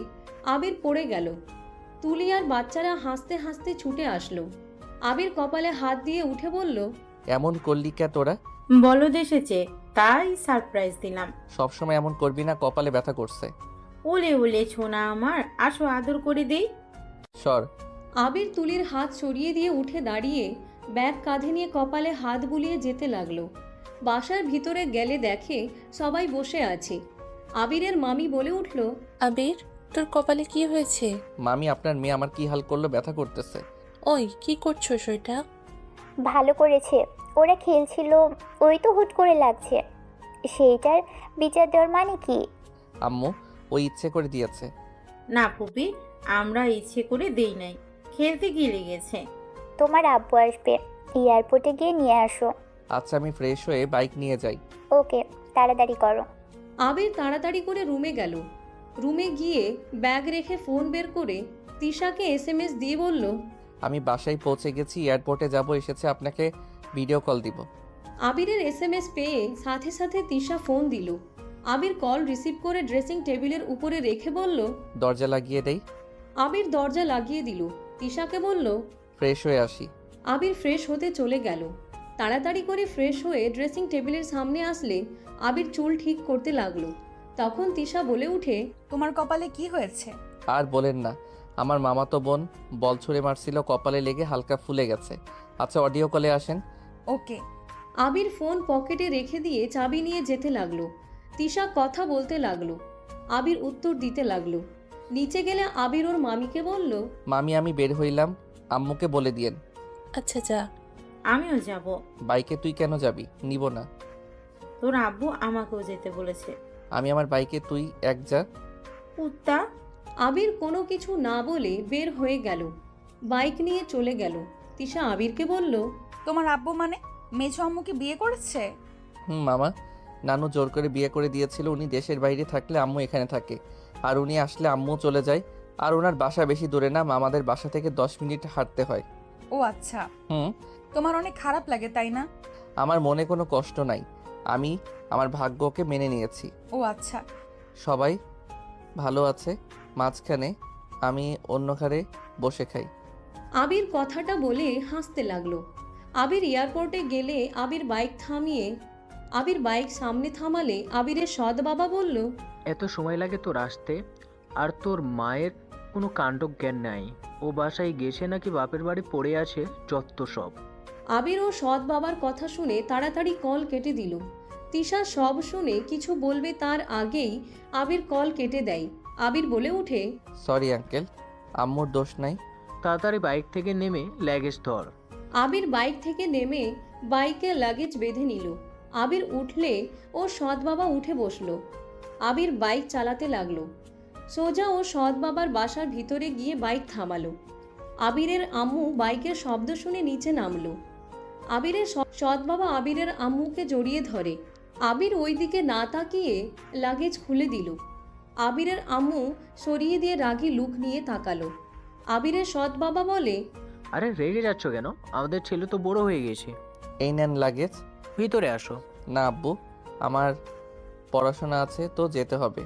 আবির পড়ে গেল। তুলি আর বাচ্চারা হাসতে হাসতে ছুটে আসলো। আবির কপালে হাত দিয়ে উঠে বলল, এমন করলি কে তোরা? বলদ এসেছে তাই সারপ্রাইজ দিলাম। সবসময় এমন করবি না, কপালে ব্যথা করছে। ওলে ওলে ছোনা আমার, আসো আদর করে দেই। সর। আবির তুলির হাত সরিয়ে দিয়ে উঠে দাঁড়িয়ে ব্যাগ কাঁধে নিয়ে কপালে হাত বুলিয়ে যেতে লাগলো। বাসার ভিতরে গেলে দেখে সবাই বসে আছে। আবিরের মামি বলে উঠল, আবির, তোর কপালে কি হয়েছে? মামি, আপনার মেয়ে আমার কি হাল করলো, ব্যথা করতেছে। ওই কি করছো সেটা? ভালো করেছে, ওরা খেলছিল, ওই তো হুট করে লাগছে, সেইটার বিচার দেওয়ার মানে কি? আম্মু, ওই ইচ্ছে করে দিয়েছে। না পুপি, আমরা ইচ্ছে করে দেই নাই, খেলতে গিয়ে লেগেছে। তোমার আব্বু আসবে, এয়ারপোর্টে গিয়ে নিয়ে আসো। আচ্ছা, আমি ফ্রেশ হয়ে বাইক নিয়ে যাই। ওকে, তাড়াতাড়ি করো। আবির তাড়াতাড়ি করে রুমে গেল। রুমে গিয়ে ব্যাগ রেখে ফোন বের করে তিশাকে এসএমএস দিয়ে বলল, আমি বাসায় পৌঁছে গেছি, এয়ারপোর্টে যাব, এসেছে, আপনাকে ভিডিও কল দিব। আবিরের এসএমএস পেয়ে সাথে সাথে তিশা ফোন দিল। আবির কল রিসিভ করে ড্রেসিং টেবিলের উপরে রেখে বলল, দরজা লাগিয়ে দেই। আবির দরজা লাগিয়ে দিল। তিশাকে বলল, ফ্রেশ হয়ে আসি। আবির ফ্রেশ হতে চলে গেল। তাড়াতাড়ি করে ফ্রেশ হয়ে ড্রেসিং টেবিলের সামনে আসলে আবির চুল ঠিক করতে লাগলো। তখন তিশা বলে উঠে, তোমার কপালে কি হয়েছে? আর বলেন না, আমার মামাতো বোন বল ছুঁড়ে মারছিল, কপালে লেগে হালকা ফুলে গেছে। আচ্ছা, অডিও কলে আসেন। ওকে। আবির ফোন পকেটে রেখে দিয়ে চাবি নিয়ে যেতে লাগলো। তিশা কথা বলতে লাগলো। আবির উত্তর দিতে লাগলো। নিচে গেলে আবির ওর মামিকে বলল, মামি, আমি বের হইলাম, আম্মুকে বলে দিয়েন। আচ্ছা যা। আমিও যাব। বাইকে তুই কেন যাবি? নিব না। তোর আব্বু আমাকেও যেতে বলেছে। আমি আমার বাইকে, তুই এক যা। কুত্তা। আবির কোনো কিছু না বলে বের হয়ে গেল। বাইক নিয়ে চলে গেল। তিশা আবিরকে বলল, তোমার আব্বু মানে মেঝো আম্মুকে বিয়ে করেছে? মামা, নানু জোর করে বিয়ে করে দিয়েছিল। উনি দেশের বাইরে থাকলে আম্মু এখানে থাকে, আর উনি আসলে আম্মু চলে যায়। আর ওনার বাসা বেশি দূরে না, মামাদের বাসা থেকে 10 মিনিট হাঁটতে হয়। ও আচ্ছা। হুম। তোমার অনেক খারাপ লাগে তাই না? আমার মনে কোনো কষ্ট নাই, আমি আমার ভাগ্যকে মেনে নিয়েছি। ও আচ্ছা। সবাই ভালো আছে, মাঝখানে আমি অন্য ঘরে বসে খাই। আবির কথাটা বলে হাসতে লাগলো। আবির এয়ারপোর্টে গেলে আবির বাইক সামনে থামালে আবিরের সৎ বাবা বলল, এত সময় লাগে তোর আসতে? আর তোর মায়ের কোনো কাণ্ডজ্ঞান নাই, ও বাসায় গেছে নাকি বাপের বাড়ি পড়ে আছে, যত সব। আবির ও সৎ বাবার কথা শুনে তাড়াতাড়ি কল কেটে দিল। তিশা সব শুনে কিছু বলবে তার আগেই আবির কল কেটে দেয়। আবির বলে উঠে, সরি আঙ্কেল, আম্মুর দোষ নাই। তাড়াতাড়ি বাইক থেকে নেমে লাগেজ ধর। আবির বাইক থেকে নেমে বাইকে লাগেজ বেঁধে নিল। আবির উঠলে ও সৎ বাবা উঠে বসলো। আবির বাইক চালাতে লাগলো। সোজা ও সৎ বাবার বাসার ভিতরে গিয়ে বাইক থামালো। আবিরের আম্মু বাইকের শব্দ শুনে নিচে নামলো। আবিরের সৎ বাবা আবিরের আম্মুকে জড়িয়ে ধরে। আবির ওই দিকে না তাকিয়ে লাগেজ খুলে দিল। আবিরের আম্মু সরিয়ে দিয়ে রাগী লুক নিয়ে তাকালো। আবিরের সৎ বাবা বলে, আরে রেগে যাচ্ছ কেন? আমাদের ছেলে তো বড় হয়ে গেছে। এই নেন লাগেজ। ভিতরে আসো। না আব্বু, আমার পড়াশোনা আছে তো যেতে হবে।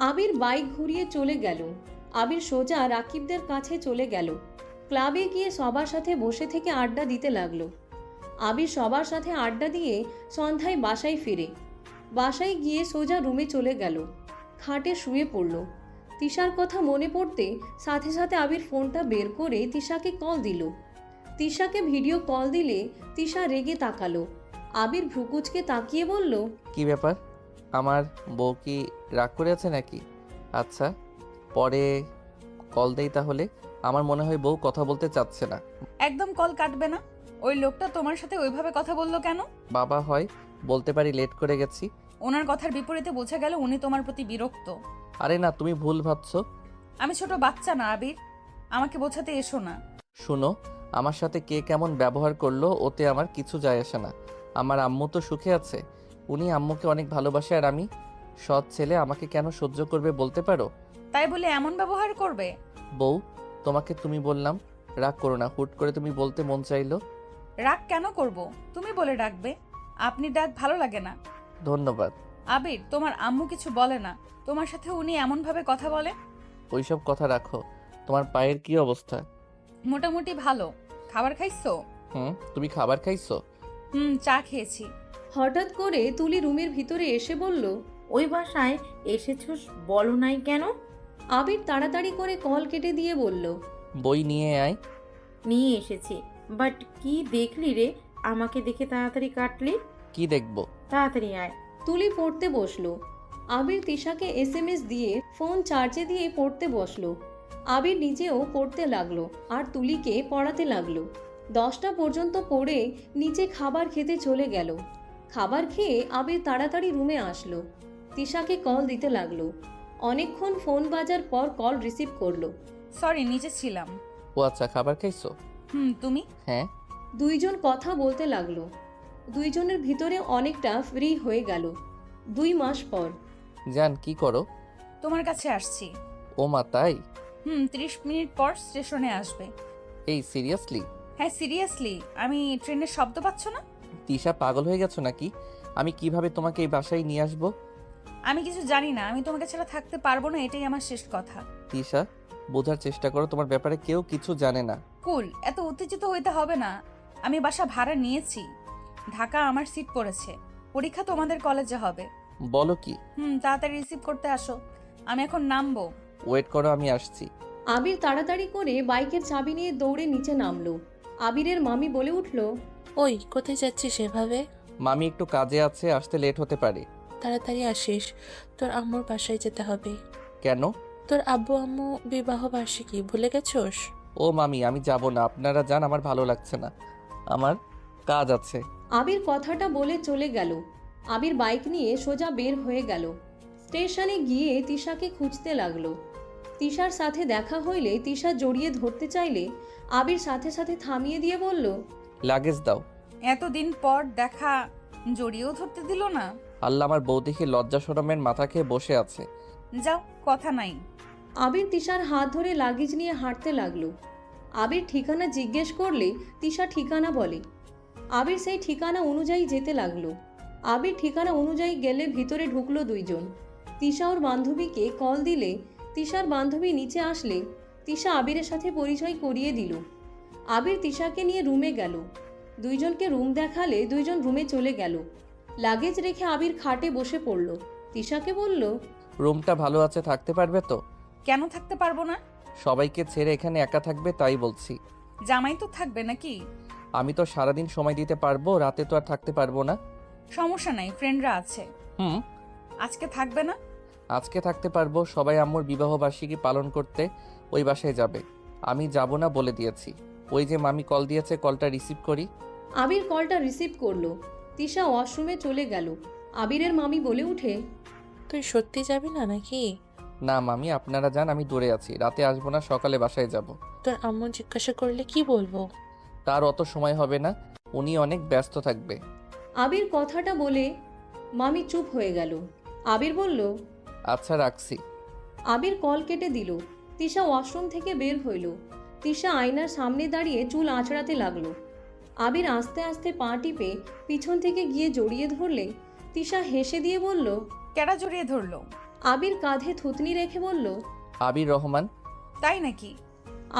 আবির বাইক ঘুরিয়ে চলে গেল। আবির সোজা রাকিবদের কাছে চলে গেল। ক্লাবে গিয়ে সবার সাথে বসে থেকে আড্ডা দিতে লাগলো। আবির সবার সাথে আড্ডা দিয়ে সন্ধ্যায় বাসায় ফিরে। বাসায় গিয়ে সোজা রুমে চলে গেল। খাটে শুয়ে পড়ল। তিশার কথা মনে পড়তে সাথে সাথে আবির ফোনটা বের করে তিশাকে কল দিল। তিশাকে ভিডিও কল দিলে তিশা রেগে তাকালো। আবির ভ্রুকুচকে তাকিয়ে বলল, কি ব্যাপার, আমার বউ কি রাগ করে আছে নাকি? আচ্ছা, পরে কল দেই তাহলে। আমার মনে হয় বউ কথা বলতে চাচ্ছে না। একদম কল কাটবে না। ওই লোকটা তোমার সাথে ওইভাবে কথা বললো কেন? বাবা হয়, বলতে পারি লেট করে গেছি। ওনার কথার বিপরীতে বোঝা গেল উনি তোমার প্রতি বিরক্ত। আরে না, তুমি ভুল ভাবছো। আমি ছোট বাচ্চা না আবির, আমাকে বোঝাতে এসো না। শুনো, আমার সাথে কে কেমন ব্যবহার করলো ওতে আমার কিছু যায় আসে না। আমার আম্মু তো সুখে আছে, উনি আম্মুকে অনেক ভালোবাসে, আর আমি সৎ ছেলে, আমাকে কেন সহ্য করবে বলতে পারো? তাই বলে এমন ব্যবহার করবে? বউ, তোমাকে তুমি বললাম, রাগ করো না। হুট করে তুমি বলতে মন চাইলো। রাগ কেন করব? তুমি বলে ডাকবে। আপনি ডাক ভালো লাগে না। ধন্যবাদ। আবির, তোমার আম্মু কিছু বলে না? তোমার সাথে উনি এমন ভাবে কথা বলে? ওইসব কথা রাখো। তোমার পায়ের কি অবস্থা? মোটামুটি ভালো। খাবার খাইছো? তুমি খাবার খাইছো? চা খেয়েছি। হঠাৎ করে তুলি রুমের ভিতরে এসে বলল, ওই বাসায় এসেছোস বলো নাই কেন? আবির তাড়াতাড়ি করে কল কেটে দিয়ে বলল, বই নিয়ে আয়। নিয়ে এসেছি, বাট কি দেখলি রে? আমাকে দেখে তাড়াতাড়ি কাটলি। কি দেখবো? তাড়াতাড়ি আয়। তুলি পড়তে বসলো। আবির তিশাকে এসএমএস দিয়ে ফোন চার্জে দিয়ে পড়তে বসলো। আবির নিজেও পড়তে লাগলো আর তুলিকে পড়াতে লাগলো। 10টা পর্যন্ত পড়ে নিচে খাবার খেতে চলে গেল। খাবার খেয়ে আবির তাড়াতাড়ি রুমে আসলো। তিশাকে কল দিতে লাগলো। অনেকক্ষণ ফোন বাজার পর কল রিসিভ করলো। সরি, নিচে ছিলাম। ও আচ্ছা, খাবার খাইছো? তুমি? হ্যাঁ। দুইজন কথা বলতে লাগলো। দুইজনের ভিতরে অনেকটা ফ্রি হয়ে গেল। 2 মাস পর। জান, কি করো? তোমার কাছে আসছি। ও মা, তাই? 30 মিনিট পর স্টেশনে আসবে। এই সিরিয়াসলি? হ্যাঁ সিরিয়াসলি। আমি ট্রেনের শব্দ পাচ্ছ না? তিশা, পাগল হয়ে গেছো নাকি? আমি কিভাবে তোমাকে এই বাসায় নিয়ে আসবো? আমি কিছু জানি না। আমি তোমাকে ছাড়া থাকতে পারবো না, এটাই আমার শেষ কথা। তিশা, বোঝার চেষ্টা করো, তোমার ব্যাপারে কেউ কিছু জানে না। কুল, এত উত্তেজিত হইতে হবে না। আমি বাসা ভাড়া নিয়েছি। ঢাকা আমার সিট পড়েছে। পরীক্ষা তোমাদের কলেজে হবে। বলো কি? তাড়াতাড়ি রিসিভ করতে আসো। আমি এখন নামবো। ওয়েট করো, আমি আসছি। আবির তাড়াতাড়ি করে বাইকের চাবি নিয়ে দৌড়ে নিচে নামলো। আবিরের মামি বলে উঠল, ওই কোথায় যাচ্ছিস এভাবে? মামি একটু কাজে আছে, আসতে লেট হতে পারে। তাড়াতাড়ি আসিস, তোর আম্মুর বাসায় যেতে হবে। কেন? তোর আব্বু আম্মু বিবাহ বার্ষিকী ভুলে গেছোস? ও মামি, আমি যাব না, আপনারা যান, আমার ভালো লাগছে না, আমার কাজ আছে। আবির কথাটা বলে চলে গেল। আবির বাইক নিয়ে সোজা বের হয়ে গেল। স্টেশনে গিয়ে তিশাকে খুঁজতে লাগলো। তিশার সাথে দেখা হইলে তিশা জড়িয়ে ধরতে চাইলে আবির সাথে সাথে থামিয়ে দিয়ে বলল, লাগেজ দাও। এতদিন পর দেখা, জড়িয়েও ধরতে দিল না। আল্লাহ, আমার বউ দেখে লজ্জা শরমের মাথা খেয়ে বসে আছে। যাও, কথা নাই। আবির তিশার হাত ধরে লাগেজ নিয়ে হাঁটতে লাগলো। আবির ঠিকানা জিজ্ঞেস করলে তিশা ঠিকানা বলে। আবির সেই ঠিকানা অনুযায়ী যেতে লাগলো। আবির ঠিকানা অনুযায়ী গেলে ভিতরে ঢুকলো দুইজন। তিশা ওর বান্ধবীকে কল দিলে তিশার বান্ধবী নিচে আসলে তিশা আবিরের সাথে পরিচয় করিয়ে দিল। আবির তিশাকে নিয়ে রুমে গেল। দুইজনকে রুম দেখালে দুইজন রুমে চলে গেল। লাগেজ রেখে আবির খাটে বসে পড়ল। তিশাকে বলল, রুমটা ভালো আছে, থাকতে পারবে তো? কেন থাকতে পারবো না? সবাইকে ছেড়ে এখানে একা থাকবে তাই বলছি। জামাই তো থাকবে নাকি? আমি তো সারাদিন সময় দিতে পারবো, রাতে তো আর থাকতে পারবো না। সমস্যা নাই, ফ্রেন্ডরা আছে। আজকে থাকবে না? আজকে থাকতে পারবো, সবাই আম্মুর বিবাহ বার্ষিকী পালন করতে ওই বাসায় যাবে। আমি যাব না বলে দিয়েছি। ওই যে মামি কল দিয়েছে, কলটা রিসিভ করি। আবির কলটা রিসিভ করলো। তিশা ওয়াশরুমে চলে গেল। আবিরের মামি বলে উঠে, তুই সত্যি যাবি না নাকি? না মামি, আপনারা যান, আমি দূরে আছি, রাতে আসবো না, সকালে বাসায় যাব। তোর আম্মু জিজ্ঞাসা করলে কি বলবো? তার অত সময় হবে না, উনি অনেক ব্যস্ত থাকবে। আবির কথাটা বলে মামি চুপ হয়ে গেল। আবির বলল, আচ্ছা রাখছি। আবির কল কেটে দিল। তিশা ওয়াশরুম থেকে বের হইল। তিশা আয়নার সামনে দাঁড়িয়ে চুল আঁচড়াতে লাগলো। আবির আস্তে আস্তে পা টিপে পিছন থেকে গিয়ে জড়িয়ে ধরলে তিশা হেসে দিয়ে বলল, কেডা জড়িয়ে ধরলো? আবির কাঁধে থুতনি রেখে বলল, আবির রহমান। তাই নাকি?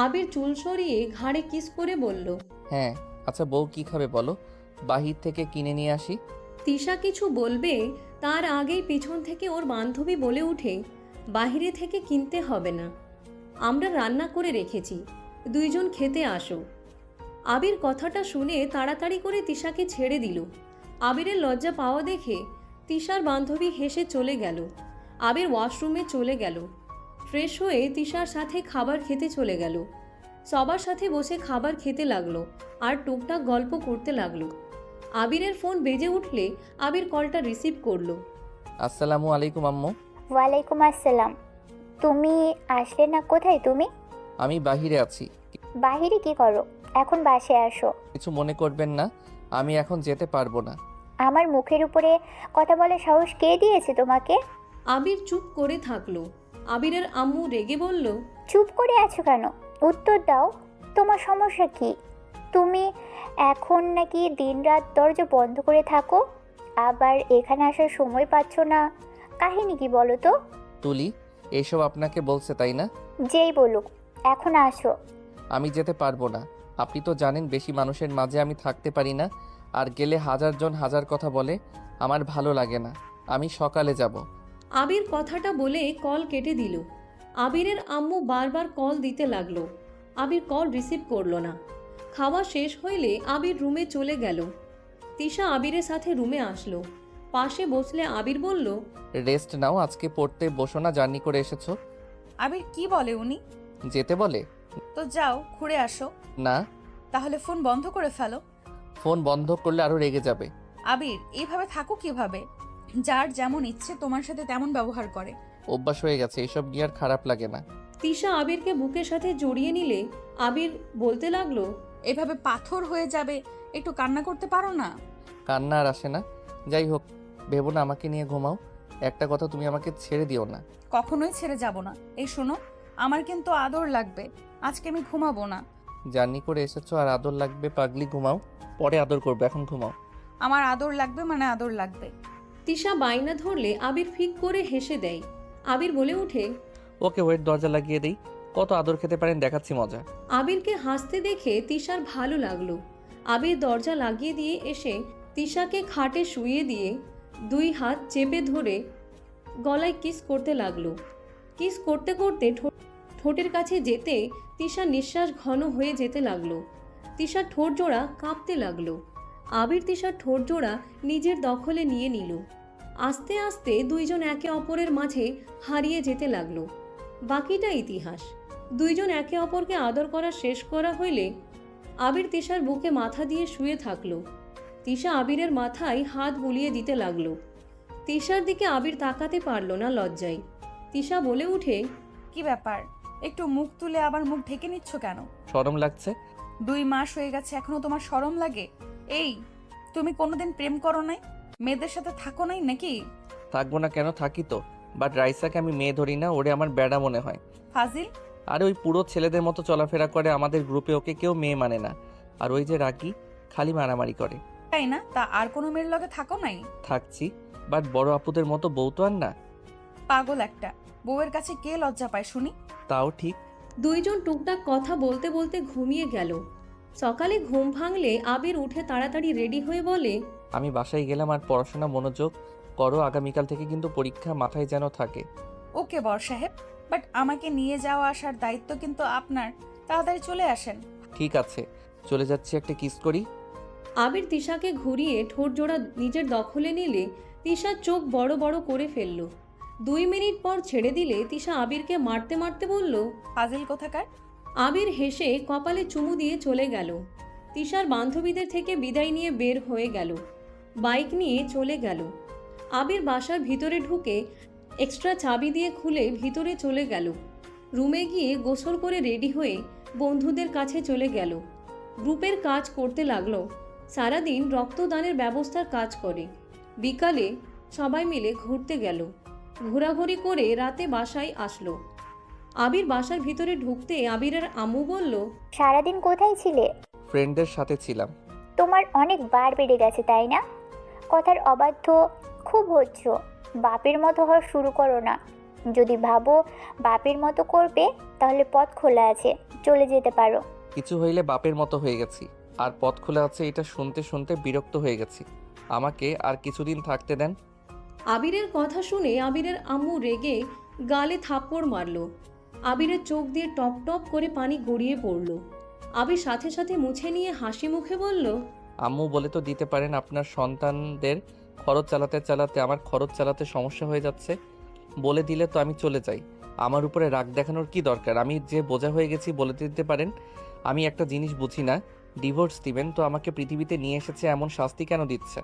আবির চুল সরিয়ে ঘাড়ে কিস করে বলল, হ্যাঁ। আচ্ছা বউ কি খাবে বলো, বাহির থেকে কিনে নিয়ে আসি। তিশা কিছু বলবে তার আগেই পিছন থেকে ওর বান্ধবী বলে উঠে, বাইরে থেকে কিনতে হবে না, আমরা রান্না করে রেখেছি, দুইজন খেতে আসো। আবির কথাটা শুনে তাড়াতাড়ি করে তিশাকে ছেড়ে দিল। আবিরের লজ্জা পাওয়া দেখে তিশার বান্ধবী হেসে চলে গেল। আবির ওয়াশরুমে চলে গেল। ফ্রেশ হয়ে তিশার সাথে খাবার খেতে চলে গেল। সবার সাথে বসে খাবার খেতে লাগলো আর টুকটাক গল্প করতে লাগলো। আবিরের ফোন বেজে উঠলে আবির কলটা রিসিভ করলো। আসসালামু আলাইকুম আম্মু। ওয়ালাইকুম আসসালাম। তুমি আসলে না? কোথায় তুমি? আমি বাহিরে আছি। বাহিরে কি করো? এখন বাসায় আসো। কিছু মনে করবেন না, আমি এখন যেতে পারবো না। আমার মুখের উপরে কথা বলার সাহস কে দিয়েছে তোমাকে? আবির চুপ করে থাকলো। আবিরের আম্মু রেগে বলল, চুপ করে আছো কেন? উত্তর দাও, তোমার সমস্যা কি? তুমি এখন নাকি দিনরাত দরজা বন্ধ করে থাকো, আবার এখানে আসার সময় পাচ্ছ না, কাহিনী কি বলো তো? তুলি এইসব আপনাকে বলছে তাই না? যেই বলুক, এখন আসো। আমি যেতে পারবো না। আপনি তো জানেন বেশি মানুষের মাঝে আমি থাকতে পারি না, আর গেলে হাজার জন হাজার কথা বলে, আমার ভালো লাগে না। আমি সকালে যাব। আবির কথাটা বলে কল কেটে দিল। আবিরের আম্মু বারবার কল দিতে লাগলো। আবির কল রিসিভ করলো না। খাওয়া শেষ হইলে আবির রুমে চলে গেল। তিশা আবিরের সাথে রুমে আসলো। পাশে বসলে আবির বলল, রেস্ট নাও, আজকে পড়তে বসো না, জার্নি করে এসেছো। আবির কি বলে উনি? যেতে বলে। তো যাও ঘুরে আসো। না। তাহলে ফোন বন্ধ করে ফেলো। ফোন বন্ধ করলে আরো রেগে যাবে। আবির এইভাবে থাকো কিভাবে? যার যেমন ইচ্ছে তোমার সাথে তেমন ব্যবহার করে। অভ্যাস হয়ে গেছে, এসব নিয়ে আর খারাপ লাগে না। তিশা আবিরকে বুকের সাথে জড়িয়ে নিলে আবির বলতে লাগলো, এভাবে পাথর হয়ে যাবে, একটু কান্না করতে পারো না? কান্না আর আসে না। যাই হোক, ভেবো না আমাকে নিয়ে ঘুমাও। একটা কথা, তুমি আমাকে ছেড়ে দিও না। কখনোই ছেড়ে যাব না। এই শোনো, আমার কিন্তু আদর লাগবে, আজকে আমি ঘুমাবো না। জার্নি করে এসেছো আর আদর লাগবে? পাগলি, ঘুমাও, পরে আদর করবে, এখন ঘুমাও। আমার আদর লাগবে মানে আদর লাগবে। তিশা বাইনা ধরলে আবির ফিক করে হেসে দেয়। আবির বলে উঠে, ওকে ওয়েট, দরজা লাগিয়ে দেই, কত আদর খেতে পারেন দেখাচ্ছি মজা। আবিরকে হাসতে দেখে তিশার ভালো লাগলো। আবির দরজা লাগিয়ে দিয়ে এসে তিশাকে খাটে শুইয়ে দিয়ে দুই হাত চেপে ধরে গলায় কিস করতে লাগলো। কিস করতে করতে ঠোঁটের কাছে যেতে তিশার নিঃশ্বাস ঘন হয়ে যেতে লাগলো। তিশার ঠোঁট জোড়া কাঁপতে লাগলো। আবির তিশার ঠোঁট জোড়া নিজের দখলে নিয়ে নিল। আস্তে আস্তে দুইজন একে অপরের মাঝে হারিয়ে যেতে লাগলো। বাকিটা ইতিহাস। দুইজন একে অপরকে আদর করা শেষ করা হইলে আবির তিশার বুকে মাথা দিয়ে শুয়ে থাকলো। তিশা আবিরের মাথায় হাত বুলিয়ে দিতে লাগলো। তিশার দিকে আবির তাকাতে পারল না লজ্জায়। তিশা বলে উঠে, কি ব্যাপার, একটু মুখ তুলে আবার মুখ ঢেকে নিচ্ছ কেন? শরম লাগছে। 2 মাস হয়ে গেছে, এখনো তোমার শরম লাগে? এই, তুমি কোনোদিন প্রেম করো নাই? মেয়েদের সাথে থাকো নাই নাকি? থাকবো না কেন, থাকি তো। বাট রাইসাকে আমি মেয়ে ধরি না, ওরে আমার বেড়া মনে হয়। ফাজিল। আর ওই পুরো ছেলেদের মতো চলাফেরা করে, আমাদের গ্রুপে ওকে কেউ মেয়ে মানে না। আর ওই যে রাগি, খালি মারামারি করে। তাই না? তা আর কোনো মেয়ের লগে থাকো নাই? থাকছি, বাট বড় আপুদের মতো বউ তো আর না। পাগল একটা, বউয়ের কাছে কে লজ্জা পায় শুনি? তাও ঠিক। দুইজন টুকটাক কথা বলতে বলতে ঘুমিয়ে গেল। সকালে ঘুম ভাঙলে আবির উঠে তাড়াতাড়ি রেডি হয়ে বলে, আমি বাসায় গেলাম, আর পড়াশোনা মনোযোগ করো, আগামীকাল থেকে কিন্তু পরীক্ষা, মাথায় যেন থাকে। ওকে বর সাহেব, বাট আমাকে নিয়ে যাওয়া আসার দায়িত্ব কিন্তু আপনার, তাড়াতাড়ি চলে আসেন। ঠিক আছে, চলে যাচ্ছি, একটা কিস করি। আবির তিশাকে ঘুরিয়ে ঠোঁট জোড়া নিজের দখলে নিলে তিশার চোখ বড় বড় করে ফেলল। 2 মিনিট পর ছেড়ে দিলে তিশা আবিরকে মারতে মারতে বলল, ফাজিল কোথাকার। আবির হেসে কপালে চুমু দিয়ে চলে গেল। তিশার বান্ধবীদের থেকে বিদায় নিয়ে বের হয়ে গেল। বাইক নিয়ে চলে গেল। আবির বাসার ভিতরে ঢুকে এক্সট্রা চাবি দিয়ে খুলে ভিতরে চলে গেল। রুমে গিয়ে গোসল করে রেডি হয়ে বন্ধুদের কাছে চলে গেল। গ্রুপের কাজ করতে লাগলো। সারাদিন রক্তদানের ব্যবস্থার কাজ করে। বিকালে সবাই মিলে ঘুরতে গেল। ঘোরাঘুরি করে রাতে বাসায় আসলো। আবির বাসার ভিতরে ঢুকতে আবিরের আম্মু বলল, সারাদিন কোথায় ছিলে? ফ্রেন্ডের সাথে ছিলাম। তোমার অনেক বার বেড়ে গেছে তাই না? কথার অবাধ্য খুব হচ্ছ। বাপের মতো হওয়া শুরু করো না। যদি ভাবো বাপের মতো করবে তাহলে পথ খোলা আছে, চলে যেতে পারো। কিছু হইলে বাপের মতো হয়ে গেছি, আর পথ খোলা আছে এটা শুনতে শুনতে বিরক্ত হয়ে গেছি। আমাকে আর কিছুদিন থাকতে দেন। আবিরের কথা শুনে আবিরের আম্মু রেগে গালে থাপ্পড় মারল। আবিরের চোখ দিয়ে টপ টপ করে পানি গড়িয়ে পড়ল। আবির সাথে সাথে মুছে নিয়ে হাসি মুখে বলল, আম্মু বলে তো দিতে পারেন আপনার সন্তানদের খরচ চালাতে চালাতে আমার খরচ চালাতে সমস্যা হয়ে যাচ্ছে। বলে দিলে তো আমি চলে যাই। আমার উপরে রাগ দেখানোর কি দরকার? আমি যে বোঝা হয়ে গেছি বলে দিতে পারেন। আমি একটা জিনিস বুঝি না, ডিভোর্স দিবেন তো আমাকে পৃথিবীতে নিয়ে এসেছে এমন শাস্তি কেন দিচ্ছে?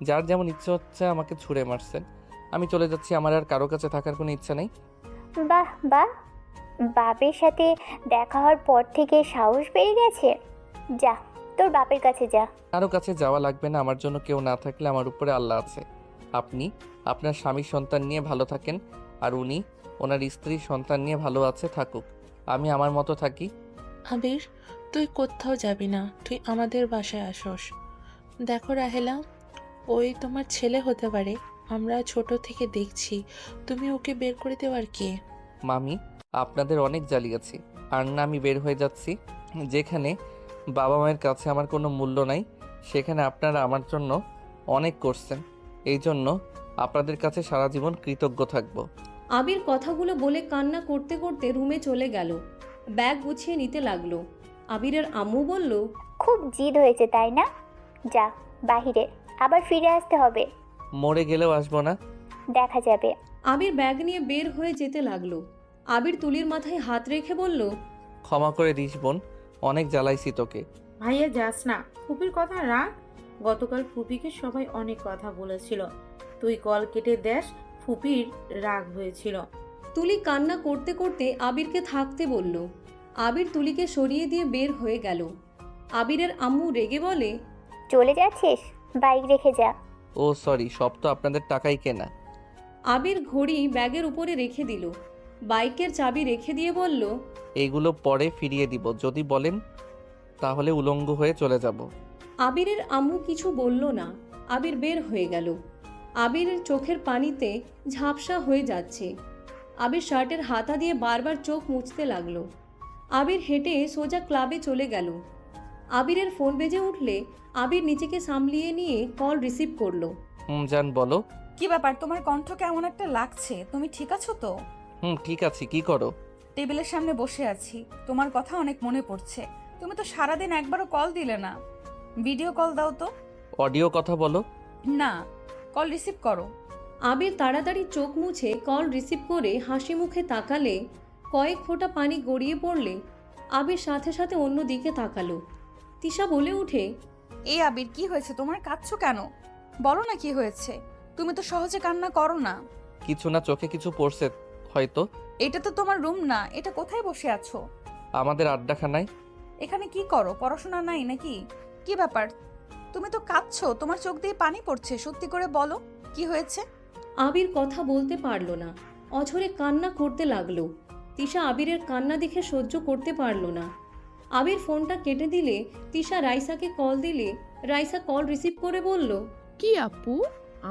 যার যেমন ইচ্ছে হচ্ছে আমাকে ছুঁড়ে মারছেন। আমি চলে যাচ্ছি, আমার আর কারো কাছে থাকার কোনো ইচ্ছা নেই। বাহ বাহ, বাপের সাথে দেখা হওয়ার পর থেকে সাহস বেড়ে গেছে। যা, তোর বাপের কাছে যা। কারো কাছে যাওয়া লাগবে না, আমার জন্য কেউ না থাকলে আমার উপরে আল্লাহ আছে। আপনি আপনার স্বামীর সন্তান নিয়ে ভালো থাকেন, আর উনি ওনার স্ত্রীর সন্তান নিয়ে ভালো আছে থাকুক। আমি আমার মতো থাকি। আবির, তুই কোথাও যাবি না, তুই আমাদের বাসায় আসস। দেখো রাহেলা, ওই তোমার ছেলে হতে পারে, আমরা ছোট থেকে দেখছি। তুমি ওকে বের করে দেওয়ার কে? মামি, আপনাদের অনেক জ্বালিয়েছি, আর না আমি বের হয়ে যাচ্ছি। যেখানে বাবা মায়ের কাছে আমার কোনো মূল্য নাই, সেখানে আপনারা আমার জন্য অনেক করছেন। এই জন্য আপনাদের কাছে সারা জীবন কৃতজ্ঞ থাকব। আবির কথাগুলো বলে কান্না করতে করতে রুমে চলে গেল। ব্যাগ গুছিয়ে নিতে লাগলো। আবিরের আম্মু বলল, খুব জিদ হয়েছে তাই না? যা বাহিরে, আবার ফিরে আসতে হবে। মরে গেলেও আসবো না। দেখা যাবে। আবির ব্যাগ নিয়ে বের হয়ে যেতে লাগলো। আবির তুলির মাথায় হাত রেখে বলল, ক্ষমা করে দিস বোন, অনেক জ্বালাইছি তোকে। ভাইয়া যাস না, ফুপির কথা রাখ। গতকাল ফুপিকে সবাই অনেক কথা বলেছিল, তুই কল কেটে দেশ, ফুপির রাগ হয়েছিল। তুলি কান্না করতে করতে আবিরকে থাকতে বলল। আবির তুলিকে সরিয়ে দিয়ে বের হয়ে গেল। আবিরের আম্মু রেগে বলে, চলে যাচ্ছিস? বাইক রেখে যা। ও সরি, সব তো আপনাদের টাকাই কেনা। আবির ঘড়ি ব্যাগের উপরে রেখে দিল। বাইকের চাবি রেখে দিয়ে বলল, এইগুলো পরে ফিরিয়ে দিব, যদি বলেন তাহলে উলঙ্গ হয়ে চলে যাব। আবিরের আম্মু কিছু বলল না। আবির বের হয়ে গেল। আবিরের চোখের পানিতে ঝাপসা হয়ে যাচ্ছে। আবির শার্টের হাতা দিয়ে বারবার চোখ মুছতে লাগলো। আবির হেঁটে সোজা ক্লাবে চলে গেল। আবিরের ফোন বেজে উঠলে আবির নিজেকে সামলিয়ে নিয়ে কল রিসিভ করলো। জান বলো। কি ব্যাপার, তোমার কণ্ঠ কেমন একটা লাগছে? তুমি ঠিক আছো তো? ঠিক আছি। কি করো? টেবিলের সামনে বসে আছি, তোমার কথা অনেক মনে পড়ছে। তুমি তো সারাদিন একবারও কল দিলে না। ভিডিও কল দাও তো। অডিও কথা বলো। না, কল রিসিভ করো। আবির তাড়াতাড়ি চোখ মুছে কল রিসিভ করে হাসি মুখে তাকালে কয়েক ফোঁটা পানি গড়িয়ে পড়লে আবির সাথে সাথে অন্য দিকে তাকালো। তিশা বলে উঠে, এই আবির, কি হয়েছে তোমার? কাঁদছো কেন? বলো না কি হয়েছে। তুমি তো সহজে কান্না করো না। কিছু না, চোখে কিছু পড়ছে হয়তো। এটা তো তোমার রুম না, এটা কোথায় বসে আছো? আমাদের আড্ডাখানায়। এখানে কি করো? পড়াশোনা নাই নাকি? কি ব্যাপার, তুমি তো কাঁদছো, তোমার চোখ দিয়ে পানি পড়ছে। সত্যি করে বলো কি হয়েছে? আবির কথা বলতে পারল না, অঝরে কান্না করতে লাগলো। তিশা আবিরের কান্না দেখে সহ্য করতে পারল না। আবির ফোনটা কেটে দিলে তিশা রাইসাকে কল দিলে রাইসা কল রিসিভ করে বলল, কি আপু,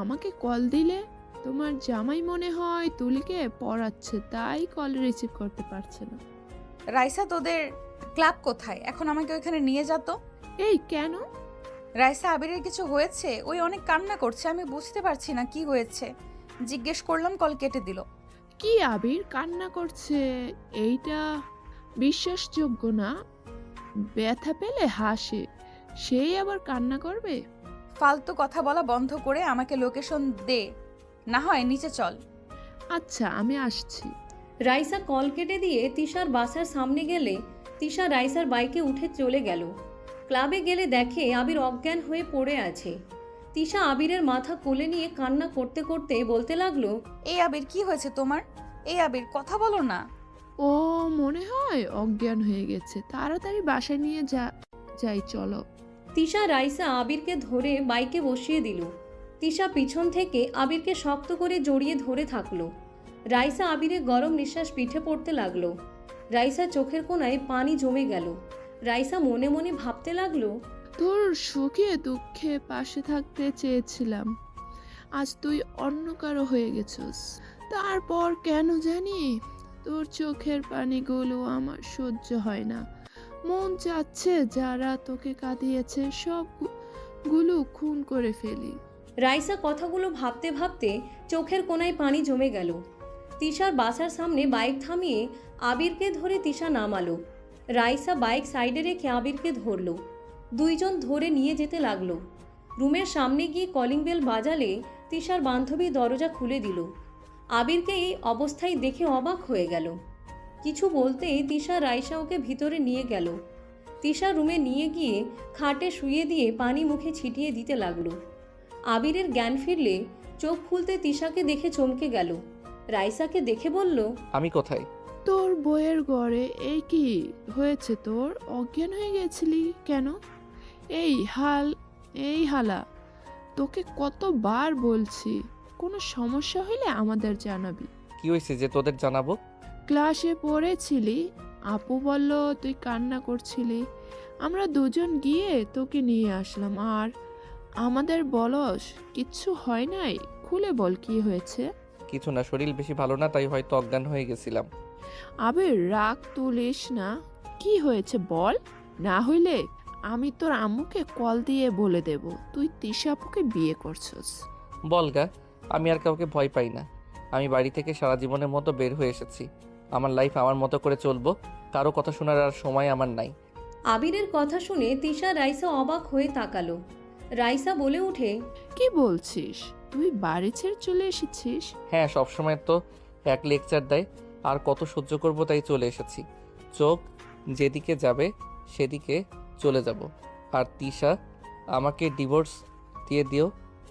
আমাকে কল দিলে? তোমার জামাই মনে হয় তুলিকে পড়াচ্ছে, তাই কল রিসিভ করতে পারছে না। রাইসা, তোদের ক্লাব কোথায়? এখন আমাকে ওইখানে নিয়ে যা তো। এই কেন? রাইসা, আবিরের কিছু হয়েছে? ওই অনেক কান্না করছে, আমি বুঝতে পারছি না কি হয়েছে। জিজ্ঞেস করলাম, কল কেটে দিল। কি আবির কান্না করছে? এইটা বিশ্বাসযোগ্য না। ব্যথা পেলে হাসে, সেই আবার কান্না করবে? ফালতু কথা বলা বন্ধ করে আমাকে লোকেশন দে, না হয় নিচে চল। আচ্ছা, আমি আসছি। রাইসা কল কেটে দিয়ে তিশার বাসার সামনে গেলে তিশা রাইসার বাইকে উঠে চলে গেল। ক্লাবে গেলে দেখে আবির অজ্ঞান হয়ে পড়ে আছে। তিশা আবিরের মাথা কোলে নিয়ে কান্না করতে করতে বলতে লাগলো, এই আবির, কি হয়েছে তোমার? এই আবির, কথা বলো না। ও মনে হয় অজ্ঞান হয়ে গেছে, তাড়াতাড়ি বাসায় নিয়ে যাই চলো। তিশা রাইসা আবিরকে ধরে বাইকে বসিয়ে দিল। তিশা পিছন থেকে আবিরকে শক্ত করে জড়িয়ে ধরে থাকলো। রাইসা আবিরের গরম নিঃশ্বাস পিঠে পড়তে লাগলো। রাইসা চোখের কোণায় পানি জমে গেল। রাইসা মনে মনে ভাবতে লাগলো, তোর সুখে দুঃখে পাশে থাকতে চেয়েছিলাম, আজ তুই অন্য কারো হয়ে গেছিস। তারপর কেন জানি তোর চোখের পানিগুলো আমার সহ্য হয় না। মন চাচ্ছে যারা তোকে কাঁদিয়েছে সবগুলো খুন করে ফেলি। রাইসা কথাগুলো ভাবতে ভাবতে চোখের কোণায় পানি জমে গেল। তিশার বাসার সামনে বাইক থামিয়ে আবিরকে ধরে তিশা নামালো। রাইসা বাইক সাইডে রেখে আবিরকে ধরলো। দুইজন ধরে নিয়ে যেতে লাগলো। রুমের সামনে গিয়ে কলিং বেল বাজালে তিশার বান্ধবী দরজা খুলে দিল। আবিরকে এই অবস্থায় দেখে অবাক হয়ে গেল। কিছু বলতেই তিশা রাইসা ওকে ভিতরে নিয়ে গেল। তিশা রুমে নিয়ে গিয়ে খাটে শুয়ে দিয়ে পানি মুখে ছিটিয়ে দিতে লাগলো। আবিরের জ্ঞান ফিরলে চোখ খুলতে তিশাকে দেখে চমকে গেল। রাইসাকে দেখে বলল, আমি কোথায়? তোর বইয়ের ঘরে। এই কি হয়েছে তোর? অজ্ঞান হয়ে গেছিলি কেন? এই হালা, তোকে কতবার বলছি কোনো সমস্যা হলে আমাদের জানাবি। কি হয়েছে যে তোদের জানাবো? ক্লাসে পড়েছিলি, আপু বলল তুই কান্না করছিলি, আমরা দুজন গিয়ে তোকে নিয়ে আসলাম। আর আমাদের বলস কিচ্ছু হয় নাই, খুলে বল কি হয়েছে। কিছু না, শরীর বেশি ভালো না, তাই হয়তো অজ্ঞান হয়ে গেছিলাম। আবে রাগ তুলিস না, কি হয়েছে বল, না হইলে আমি তোর আম্মুকে কল দিয়ে বলে দেব তুই তিশা আপুকে বিয়ে করছস। বলগা, আমি আর কাউকে ভয় পাই না। আমি বাড়ি থেকে সারা জীবনের মতো বের হয়ে এসেছি। আমার লাইফ আমার মতো করে চলবো, কারো কথা শোনার আর সময় আমার নাই। আবিরের কথা শুনে তিশা রাইসা অবাক হয়ে তাকালো। রাইসা বলে উঠে, কি বলছিস, তুই বাড়ি ছেড়ে চলে এসেছিস? হ্যাঁ, সবসময় তো এক লেকচার দেয়, আর কত সহ্য করব, তাই চলে এসেছি। চোখ যেদিকে যাবে সেদিকে চলে যাব। আর তিশা, আমাকে ডিভোর্স দিয়ে দিও,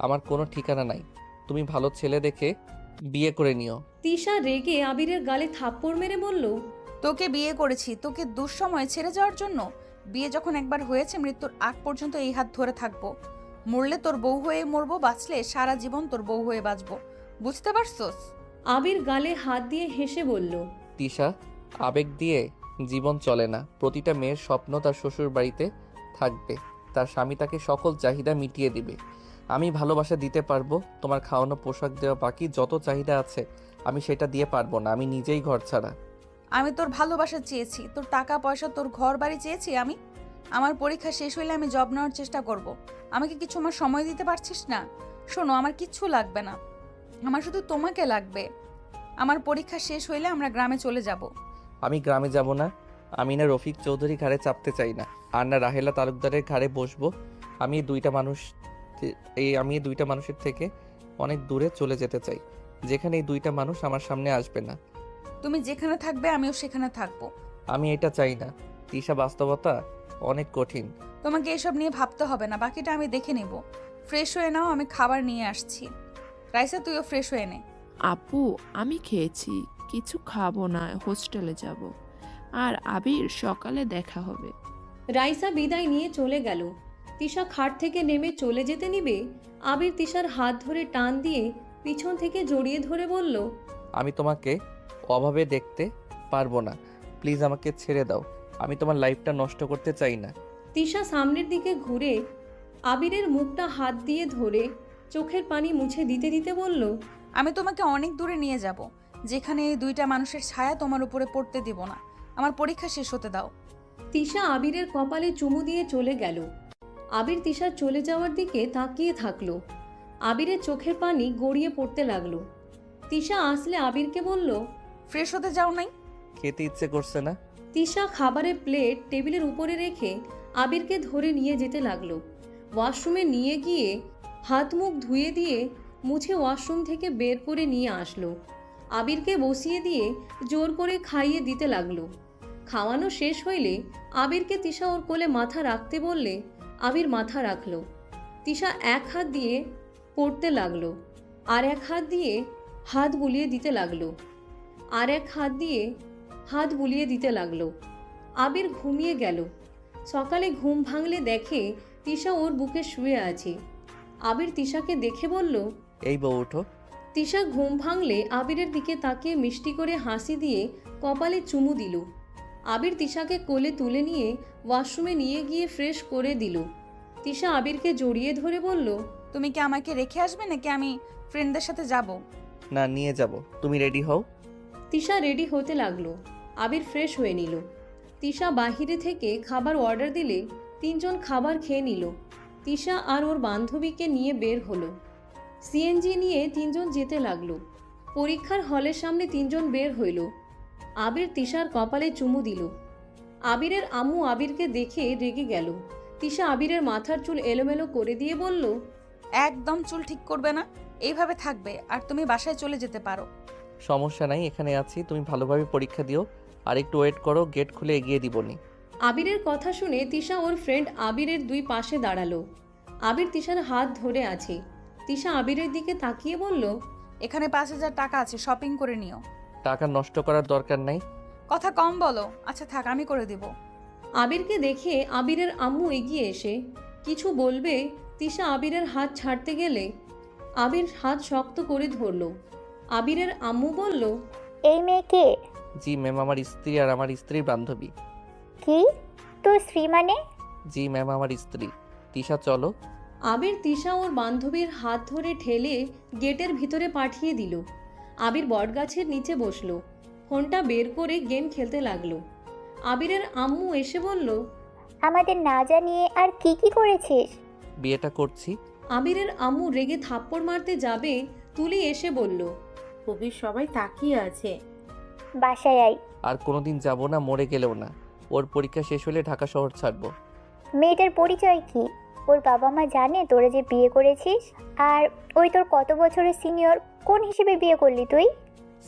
আমার কোনো ঠিকানা নাই। তুমি ভালো ছেলে দেখে বিয়ে করে নিও। তিশা রেগে আবিরের গালে থাপ্পড় মেরে বলল, তোকে বিয়ে করেছি তোকে দুঃসময়ে ছেড়ে যাওয়ার জন্য? বিয়ে যখন একবার হয়েছে, মৃত্যুর আগ পর্যন্ত এই হাত ধরে থাকবো। মরলে তোর বউ হয়ে মরবো, বাঁচলে সারা জীবন তোর বউ হয়ে বাঁচবো। বুঝতে পারছস? আবির গালে হাত দিয়ে হেসে বলল, তিশা, আবেগ দিয়ে জীবন চলে না। প্রতিটা মেয়ের স্বপ্ন তার শ্বশুর বাড়িতে থাকবে, তার স্বামী তাকে সকল চাহিদা মিটিয়ে দিবে। আমি ভালোবাসা দিতে পারবো, তোমার খাওয়ানো পোশাক দেওয়া, বাকি যত চাহিদা আছে আমি সেটা দিয়ে পারবো না। আমি নিজেই ঘর ছাড়া। আমি তোর ভালোবাসা চেয়েছি, তোর টাকা পয়সা, তোর ঘর বাড়ি চেয়েছি। আমি আমার পরীক্ষা শেষ হইলে আমি জব নেওয়ার চেষ্টা করব। আমাকে কিছু আমার সময় দিতে পারছিস না? শোনো, আমার কিচ্ছু লাগবে না, আমার শুধু তোমাকে লাগবে। আমার পরীক্ষা শেষ হইলে আমরা গ্রামে চলে যাব। আমি গ্রামে যাব না। আমি না রফিক চৌধুরী ঘাড়ে চাপতে চাই না, আর না রাহেলা তালুকদারের ঘাড়ে বসবো। আমি এই দুইটা মানুষের থেকে অনেক দূরে চলে যেতে চাই, যেখানে এই দুইটা মানুষ আমার সামনে আসবে না। তুমি যেখানে থাকবে আমিও সেখানে থাকবো। আমি এটা চাই না তিশা, বাস্তবতা অনেক কঠিন। তোমাকে এসব নিয়ে ভাবতে হবে না, বাকিটা আমি দেখে নেব। ফ্রেশ হয়ে নাও, আমি খাবার নিয়ে আসছি। রাইসা, তুইও ফ্রেশ হয়ে নে। আপু, আমি খেয়েছি, কিছু খাবো না, হোস্টেলে যাব। আর আবির, সকালে দেখা হবে। রাইসা বিদায় নিয়ে চলে গেল। তিশা খাট থেকে নেমে চলে যেতে নিবে, আবির তিশার হাত ধরে টান দিয়ে পিছন থেকে জড়িয়ে ধরে বলল, আমি তোমাকে অভাবে দেখতে পারবো না, প্লিজ আমাকে ছেড়ে দাও। আমি তোমার লাইফটা নষ্ট করতে চাই না। তিশা সামনের দিকে ঘুরে আবিরের মুখটা হাত দিয়ে ধরে চোখের পানি মুছে দিতে দিতে বলল, আমি তোমাকে অনেক দূরে নিয়ে যাব, যেখানে এই দুইটা মানুষের ছায়া তোমার উপরে পড়তে দিব না। আমার পরীক্ষা শেষ হতে দাও। তিশা আবিরের কপালে চুমু দিয়ে চলে গেল। আবির তিশার চলে যাওয়ার দিকে তাকিয়ে থাকলো। আবিরের চোখের পানি গড়িয়ে পড়তে লাগলো। তিশা আসলে আবিরকে বলল, ফ্রেশ হতে যাও নাই? খেতে ইচ্ছে করছে না। তিশা খাবারের প্লেট টেবিলের উপরে রেখে আবিরকে ধরে নিয়ে যেতে লাগলো। ওয়াশরুমে নিয়ে গিয়ে হাত মুখ ধুয়ে দিয়ে মুছে ওয়াশরুম থেকে বের করে নিয়ে আসলো। আবিরকে বসিয়ে দিয়ে জোর করে খাইয়ে দিতে লাগলো। খাওয়ানো শেষ হইলে আবিরকে তিশা ওর কোলে মাথা রাখতে বললে আবির মাথা রাখলো। তিশা এক হাত দিয়ে পড়তে লাগলো, আর এক হাত দিয়ে হাত বুলিয়ে দিতে লাগলো, আর এক হাত দিয়ে হাত বুলিয়ে দিতে লাগলো। আবির ঘুমিয়ে গেল। সকালে ঘুম ভাঙলে দেখে তিশা ওর বুকে শুয়ে আছে। আবির তিশাকে দেখে বলল, এই বউ ওঠো। তিশা ঘুম ভাঙলে আবিরের দিকে তাকিয়ে মিষ্টি করে হাসি দিয়ে কপালে চুমু দিল। আবির তিশাকে কোলে তুলে নিয়ে ওয়াশরুমে নিয়ে গিয়ে ফ্রেশ করে দিল। তিশা আবিরকে জড়িয়ে ধরে বলল, তুমি কি আমাকে রেখে আসবে নাকি আমি ফ্রেন্ডদের সাথে যাব? না, নিয়ে যাব। তুমি রেডি হও। তিশা রেডি হতে লাগলো। আবির ফ্রেশ হয়ে নিল। তিশা বাহিরে থেকে খাবার অর্ডার দিলে 3 জন খাবার খেয়ে নিল। তিশা আর ওর বান্ধবীকে নিয়ে বের হলো। সিএনজি নিয়ে 3 জন যেতে লাগলো। পরীক্ষার হলের সামনে 3 জন বের হইল। আবির তিশার কপালে চুমু দিল। আবিরের আম্মু আবিরকে দেখে রেগে গেল। তিশা আবিরের মাথার চুল এলোমেলো করে দিয়ে বলল, একদম চুল ঠিক করবে না, এইভাবে থাকবে, আর তুমি বাসায় চলে যেতে পারো। সমস্যা নাই, এখানে আছি। তুমি ভালোভাবে পরীক্ষা দিও, আর একটু ওয়েট করো, গেট খুলে এগিয়ে দিবনি। আবিরের কথা শুনে তিশা ওর ফ্রেন্ড আবিরের 2 পাশে দাঁড়ালো। আবির তিশার হাত ধরে আছে। তিশা আবিরের দিকে তাকিয়ে বলল, এখানে 5,000 টাকা আছে, শপিং করে নিও। টাকা নষ্ট করার দরকার নাই। কথা কম বলো। আচ্ছা থাক, আমি করে দিব। আবিরকে দেখে আবিরের আম্মু এগিয়ে এসে কিছু বলবে, তিশা আবিরের হাত ছাড়তে গেলে আবির হাত শক্ত করে ধরল। আবিরের আম্মু বলল, এই মেয়ে কে? জি ম্যাম, আমার স্ত্রী আর আমার স্ত্রীর বান্ধবী। কি? তোর স্ত্রী মানে? জি ম্যাম, আমার স্ত্রী। তিশা চলো। আবির তিশা ওর বান্ধবীর হাত ধরে ঠেলে গেটের ভিতরে পাঠিয়ে দিল। আবির বটগাছের নিচে বসলো। ফোনটা বের করে গেম খেলতে লাগলো। আবিরের আম্মু এসে বলল, আমাদের না জানিয়ে আর কি কি করেছিস? বিয়েটা করছি। আবিরের আম্মু রেগে থাপ্পড় মারতে যাবে, তুলি এসে বলল, ফুপির সবাই তাকিয়ে আছে। বাসায় আই। আর কোনোদিন যাব না, মরে গেলেও না। ওর পরীক্ষা শেষ হলে ঢাকা শহর ছাড়বো। মেয়েটার পরিচয় কি? ওর বাবা মা জানে তোরা যে বিয়ে করেছিস? আর ওই তোর কত বছরের সিনিয়র, কোন হিসেবে বিয়ে করলি তুই?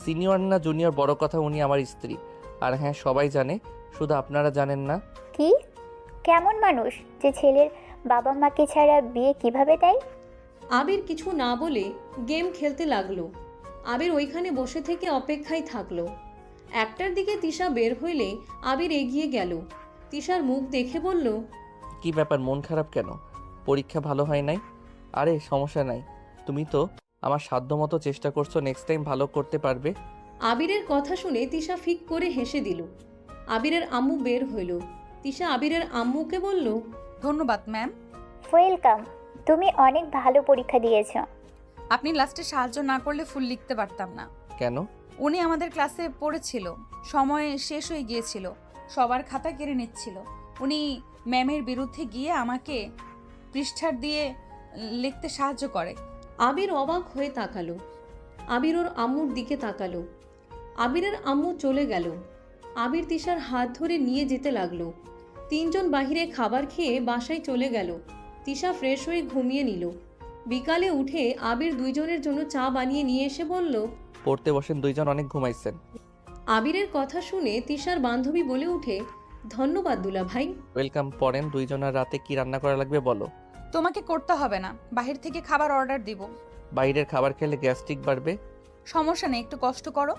সিনিয়র না জুনিয়র বড় কথা, উনি আমার স্ত্রী। আর হ্যাঁ, সবাই জানে, শুধু আপনারা জানেন না। কি? কেমন মানুষ যে ছেলের বাবা মাকে ছাড়া বিয়ে কিভাবে দেয়? আবির কিছু না বলে গেম খেলতে লাগলো। আবির ওইখানে বসে থেকে অপেক্ষায় থাকলো। 1টার দিকে তিশা বের হইলে আবির এগিয়ে গেল। তিশার মুখ দেখে বলল, কি ব্যাপার, মন খারাপ কেন? পরীক্ষা ভালো হয় নাই? আরে সমস্যা নাই, তুমি তো আমার সাধ্যমতো চেষ্টা করছো, নেক্সট টাইম ভালো করতে পারবে। আবিরের কথা শুনে তিশা ফিক করে হেসে দিল। আবিরের আম্মু বের হইল। তিশা আবিরের আম্মুকে বলল, ধন্যবাদ ম্যাম। ওয়েলকাম। তুমি অনেক ভালো পরীক্ষা দিয়েছো। আপনি লাস্টে সাহায্য না করলে ফুল লিখতে পারতাম না। কেন? উনি আমাদের ক্লাসে পড়েছিল, সময় শেষ হয়ে গিয়েছিল, সবার খাতা কেড়ে নিচ্ছিল। উনি ম্যামের বিরুদ্ধে গিয়ে আমাকে পৃষ্ঠার দিয়ে লিখতে সাহায্য করে। আবির অবাক হয়ে তাকালো। আবির ওর আম্মুর দিকে তাকালো। আবিরের আম্মু চলে গেল। আবির তিশার হাত ধরে নিয়ে যেতে লাগলো। 3 জন বাহিরে খাবার খেয়ে বাসায় চলে গেল। তিশা ফ্রেশ হয়ে ঘুমিয়ে নিল। বিকালে উঠে আবির 2 জনের জন্য চা বানিয়ে নিয়ে এসে বলল, পড়তে বসেন, 2 জন অনেক ঘুমাইছেন। আবিরের কথা শুনে তিশার বান্ধবী বলে উঠে, ধন্যবাদ দুলা ভাই। ওয়েলকাম। পড়েন। 2 জনের রাতে কি রান্না করা লাগবে বলো। তোমাকে করতে হবে না, বাহির থেকে খাবার অর্ডার দিব। বাইরের খাবার খেলে গ্যাস্ট্রিক বাড়বে। সমস্যা নেই, একটু কষ্ট করো।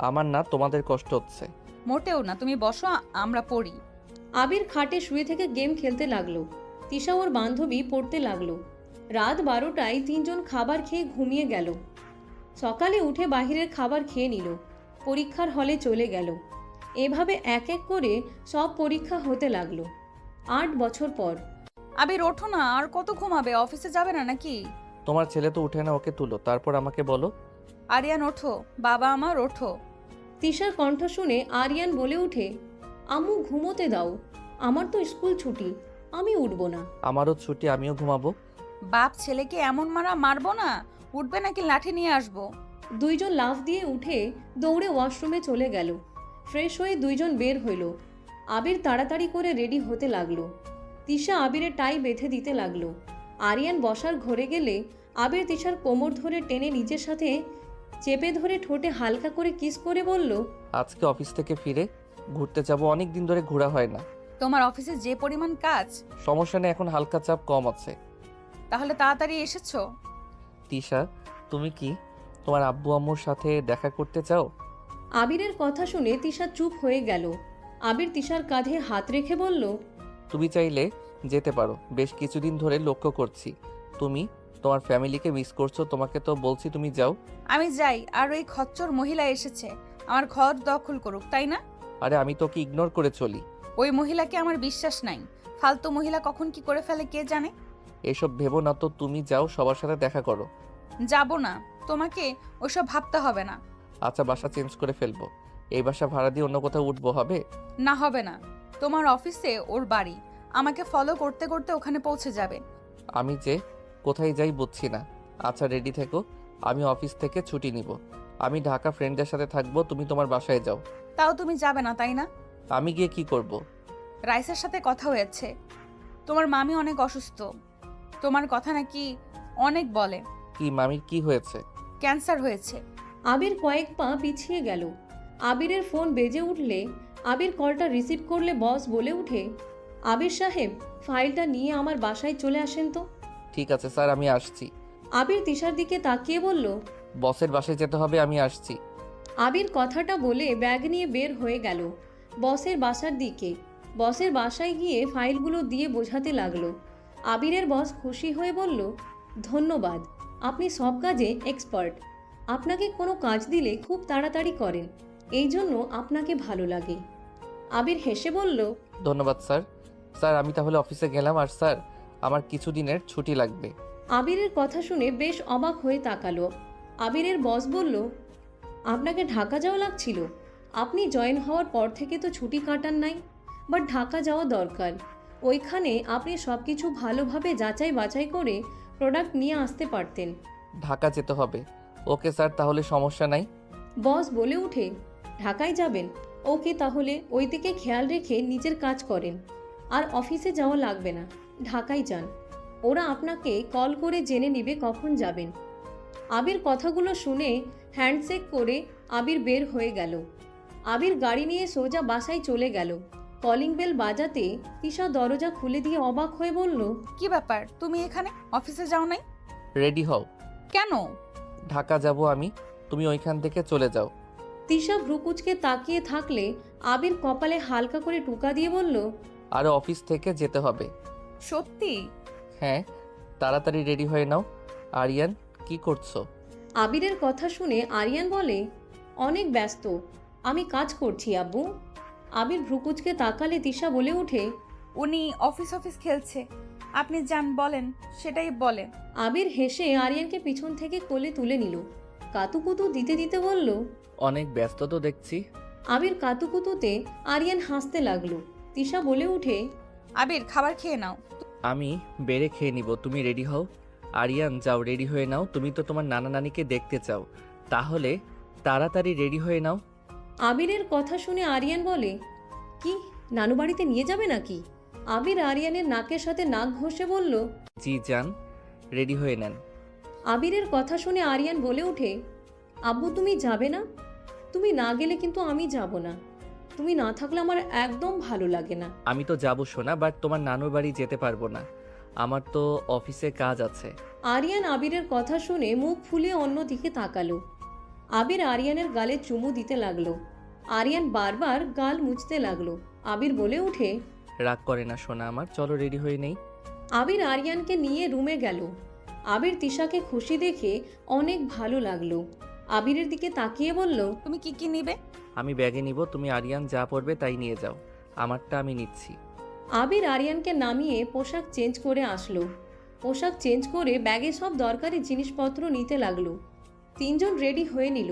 আমার না, তোমাদের কষ্ট হচ্ছে। মোটেও না, তুমি বসো, আমরা পড়ি। আবির খাটে শুয়ে থেকে গেম খেলতে লাগলো। তিশা ওর বান্ধবী পড়তে লাগলো। রাত 12টায় 3 জন খাবার খেয়ে ঘুমিয়ে গেল। সকালে উঠে বাহিরের খাবার খেয়ে নিল। পরীক্ষার হলে চলে গেল। এভাবে এক এক করে সব পরীক্ষা হতে লাগলো। 8 বছর পর। আবির ওঠো না, আর কত ঘুমাবে? অফিসে যাবে না নাকি? তোমার ছেলে তো উঠে না, ওকে তুলো, তারপর আমাকে বলো। আরিয়ান ওঠো, বাবা আমার ওঠো। তিশার কণ্ঠ শুনে আরিয়ান বলে উঠে, আম্মু ঘুমোতে দাও, আমার তো স্কুল ছুটি, আমি উঠবো না। আমারও ছুটি, আমিও ঘুমাবো। বাপ ছেলেকে এমন মারা মারবো না, উঠবে নাকি লাঠি নিয়ে আসবো? 2 জন লাফ দিয়ে উঠে দৌড়ে ওয়াশরুমে চলে গেল। ফ্রেশ হয়ে 2 জন বের হইল। আবির তাড়াতাড়ি করে রেডি হতে লাগলো। তিশা আবিরের টাই বেঁধে দিতে লাগলো। আরিয়ান বসার ঘরে গেলে আবির তিশার কোমর ধরে টেনে নিজের সাথে চেপে ধরে ঠোঁটে হালকা করে কিস করে বলল, আজকে অফিস থেকে ফিরে ঘুরতে যাব, অনেক দিন ধরে ঘোরা হয় না। তোমার অফিসে যে পরিমাণ কাজ। সমস্যা নেই, এখন হালকা চাপ কম আছে। তাহলে তাড়াতাড়ি এসেছো? তিশা, তুমি কি তোমার আব্বু আম্মুর সাথে দেখা করতে চাও? আবিরের কথা শুনে তিশা চুপ হয়ে গেল। আবির তিশার কাঁধে হাত রেখে বলল, তুমি চাইলে যেতে পারো। বেশ কিছুদিন ধরে লক্ষ্য করছি তুমি তোমার ফ্যামিলিকে মিস করছো। তোমাকে তো বলছি তুমি যাও। আমি যাই আর ওই খচ্চর মহিলা এসেছে আমার ঘর দখল করুক, তাই না? আরে আমি তোকে ইগনোর করে চলি। ওই মহিলাকে আমার বিশ্বাস নাই। ফালতু মহিলা কখন কি করে ফেলে কে জানে। এসব ভেবো না তো, তুমি যাও, সবার সাথে দেখা করো। যাব না, তোমাকে ওসব ভাবতে হবে না। আচ্ছা, বাসা চেঞ্জ করে ফেলবো। এই বাসা ভাড়া দিয়ে অন্য কোথাও উঠবো, হবে? না, হবে না। তোমার অফিসে ওর বাড়ি, আমাকে ফলো করতে করতে ওখানে পৌঁছে যাবে। আমি যে কোথায় যাই বুঝছি না। আচ্ছা, রেডি থেকো, আমি অফিস থেকে ছুটি নিব। আমি ঢাকা ফ্রেন্ডদের সাথে থাকবো, তুমি তোমার বাসায় যাও। তাও তুমি যাবে না, তাই না? আমি গিয়ে কি করব? রাইসের সাথে কথা হয়েছে, তোমার মামি অনেক অসুস্থ, তোমার কথা নাকি অনেক বলে। কি মামির কি হয়েছে? ক্যান্সার হয়েছে। আবির কয়েক পা পিছিয়ে গেল। আবিরের ফোন বেজে উঠলে আবির কলটা রিসিভ করলে বস বলে উঠে, আবির সাহেব, ফাইলটা নিয়ে আমার বাসায় চলে আসেন তো। ঠিক আছে স্যার, আমি আসছি। আবির তিশার দিকে তাকিয়ে বলল, বসের বাসায় যেতে হবে, আমি আসছি। আবির কথাটা বলে ব্যাগ নিয়ে বের হয়ে গেল বসের বাসার দিকে। বসের বাসায় গিয়ে ফাইলগুলো দিয়ে বোঝাতে লাগলো। আবিরের বস খুশি হয়ে বলল, ধন্যবাদ, আপনি সব কাজে এক্সপার্ট। আপনাকে কোনো কাজ দিলে খুব তাড়াতাড়ি করেন, এই জন্য আপনাকে ভালো লাগে। আবির হেসে বলল, ধন্যবাদ স্যার। স্যার আমি তাহলে অফিসে গেলাম। আর স্যার, আমার কিছুদিনের ছুটি লাগবে। আবিরের কথা শুনে বেশ অবাক হয়ে তাকালো। আবিরের বস বলল, আপনাকে ঢাকা যাওয়া লাগছিল? আপনি জয়েন হওয়ার পর থেকে তো ছুটি কাটান নাই, বাট ঢাকা যাওয়া দরকার। ওইখানে আপনি সব কিছু ভালোভাবে যাচাই বাছাই করে প্রোডাক্ট নিয়ে আসতে পারতেন। ঢাকা যেতে হবে? ওকে স্যার, তাহলে সমস্যা নাই। বস বলে উঠে, ঢাকায় যাবেন? ওকে, তাহলে ওই দিকে খেয়াল রেখে নিজের কাজ করেন। আর অফিসে যাওয়া লাগবে না, ঢাকায় যান। ওরা আপনাকে কল করে জেনে নেবে কখন যাবেন। আবির কথাগুলো শুনে হ্যান্ডশেক করে আবির বের হয়ে গেল। আবির গাড়ি নিয়ে সোজা বাসায় চলে গেল। কলিং বেল বাজাতে তিশা দরজা খুলে দিয়ে অবাক হয়ে বলল, কি ব্যাপার, তুমি এখানে? অফিসে যাও নাই? রেডি হও। কেন? ঢাকা যাব আমি, তুমি ওইখান থেকে চলে যাও। তিশা ভ্রুকুচকে তাকিয়ে থাকলে আবির কপালে হালকা করে টুকা দিয়ে বলল, আর অফিস থেকে যেতে হবে। সত্যি? হ্যাঁ, তাড়াতাড়ি রেডি হয়ে নাও। আরিয়ান, কি করছো? আবিরের কথা শুনে আরিয়ান বলে, অনেক ব্যস্ত, আমি কাজ করছি আব্বু। আবির ভ্রুকুচকে তাকালে তিশা বলে ওঠে, উনি অফিস খেলছে, আপনি যান, বলেন, সেটাই বলে। আবির হেসে আরিয়ানকে পিছন থেকে কোলে তুলে নিল। কাতুকুতু দিতে দিতে বলল, অনেক ব্যস্ত তো দেখছি। আবির কাতুকুতুতে আরিয়ান হাসতে লাগলো। তিশা বলে উঠে, আবির, খাবার খেয়ে নাও। আমি বেড়ে খেয়ে নিব, তুমি রেডি হও। আরিয়ান, যাও রেডি হয়ে নাও। তুমি তো তোমার নানা নানিকে দেখতে চাও, তাহলে তাড়াতাড়ি রেডি হয়ে নাও। আবিরের কথা শুনে আরিয়ান বলে, কি, নানু বাড়িতে নিয়ে যাবে নাকি? আবির আরিয়ানের নাকের সাথে নাক ঘষে বলল, জি যান, রেডি হয়ে নেন। আবিরের কথা শুনে আরিয়ান বলে ওঠে, আব্বু তুমি যাবে না? তুমি না গেলে কিন্তু আমি যাব না। তুমি না থাকলে আমার একদম ভালো লাগে না। আমি তো যাবো শোনা, বাট তোমার নানুর বাড়ি যেতে পারবো না, আমার তো অফিসে কাজ আছে। আরিয়ান আবিরের কথা শুনে মুখ ফুলিয়ে অন্যদিকে তাকালো। আবির আরিয়ানের গালে চুমু দিতে লাগলো। আরিয়ান বারবার গাল মুছতে লাগলো। আবির বলে উঠে, রাগ করে না সোনা আমার, চলো রেডি হয়ে নেই। আবির আরিয়ানকে নিয়ে রুমে গেল। আবির তিশাকে খুশি দেখে অনেক ভালো লাগলো। আবিরের দিকে তাকিয়ে বলল, তুমি কি কি নিবে? আমি ব্যাগে নিব, তুমি আরিয়ান যা পড়বে তাই নিয়ে যাও, আমারটা আমি নিচ্ছি। আবির আরিয়ানকে নামিয়ে পোশাক চেঞ্জ করে আসলো। পোশাক চেঞ্জ করে ব্যাগে সব দরকারি জিনিসপত্র নিতে লাগলো। তিনজন রেডি হয়ে নিল।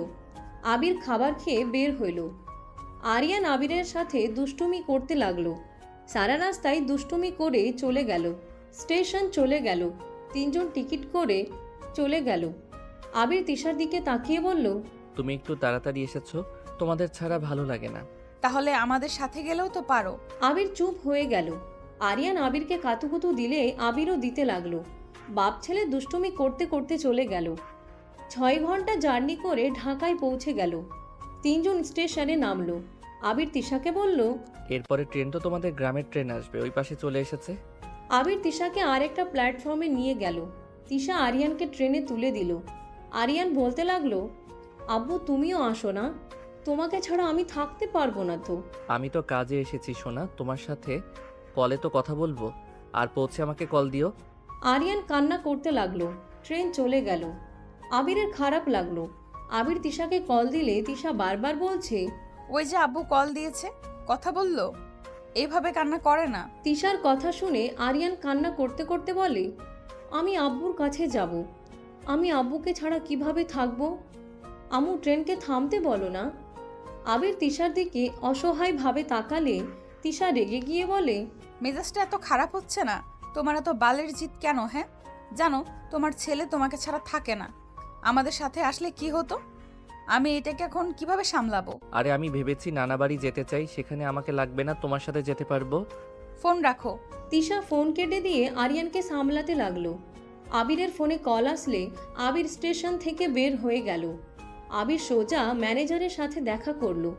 আবির খাবার খেয়ে বের হইল। আরিয়ান আবিরের সাথে দুষ্টুমি করতে লাগলো। সারা রাস্তায় দুষ্টুমি করে চলে গেল। স্টেশন চলে গেল। তিনজন টিকিট করে চলে গেল। আবির তিশার দিকে তাকিয়ে বলল, তুমি একটু তাড়াতাড়ি এসেছো, তোমাদের ছাড়া ভালো লাগে না। তাহলে আমাদের সাথে গেলেও তো পারো। আবির চুপ হয়ে গেল। আরিয়ান আবিরকে কাতুকুতু দিলে আবিরও দিতে লাগলো। বাপ ছেলে দুষ্টুমি করতে করতে চলে গেল। 6 ঘন্টা জার্নি করে ঢাকায় পৌঁছে গেল। তিনজন স্টেশনে নামলো। আবির তিশাকে বলল, এরপরে ট্রেন তো তোমাদের গ্রামের ট্রেন আসবে, ওই পাশে চলে এসেছে। আবির তিশাকে আরেকটা প্ল্যাটফর্মে নিয়ে গেল। তিশা আরিয়ানকে ট্রেনে তুলে দিল। আরিয়ান বলতে লাগলো, আব্বু তুমিও আসো না, তোমাকে ছাড়া আমি থাকতে পারবো না তো। আমি তো কাজে এসেছি সোনা, তোমার সাথে কলে তো কথা বলবো। আর পৌঁছে আমাকে কল দিও। আরিয়ান কান্না করতে লাগলো। ট্রেন চলে গেল। আবিরের খারাপ লাগলো। আবির তিশাকে কল দিলে তিশা বারবার বলছে, ওই যে আব্বু কল দিয়েছে, কথা বললো, এইভাবে কান্না করে না। তিশার কথা শুনে আরিয়ান কান্না করতে করতে বলে, আমি আব্বুর কাছে যাব। আমি আব্বুকে ছাড়া কিভাবে থাকবো? আম্মু ট্রেনকে থামতে বলো না। আবির তিশার দিকে অসহায়ভাবে তাকালে তিশা রেগে গিয়ে বলে, মেজাজটা এত খারাপ হচ্ছে না? তোমার এত বালের জিত কেন? হ্যাঁ, জানো তোমার ছেলে তোমাকে ছাড়া থাকে না। আমাদের সাথে আসলে কি হতো? আমি এটাকে এখন কিভাবে সামলাবো? আরে আমি ভেবেছি নানা বাড়ি যেতে চাই, সেখানে আমাকে লাগবে না, তোমার সাথে যেতে পারবো। ফোন রাখো। তিশা ফোন কেটে দিয়ে আরিয়ানকে সামলাতে লাগলো। আবিরের ফোনে কল আসলে আবির স্টেশন থেকে বের হয়ে গেল। আবির সোজা ম্যানেজারের সাথে দেখা করলো।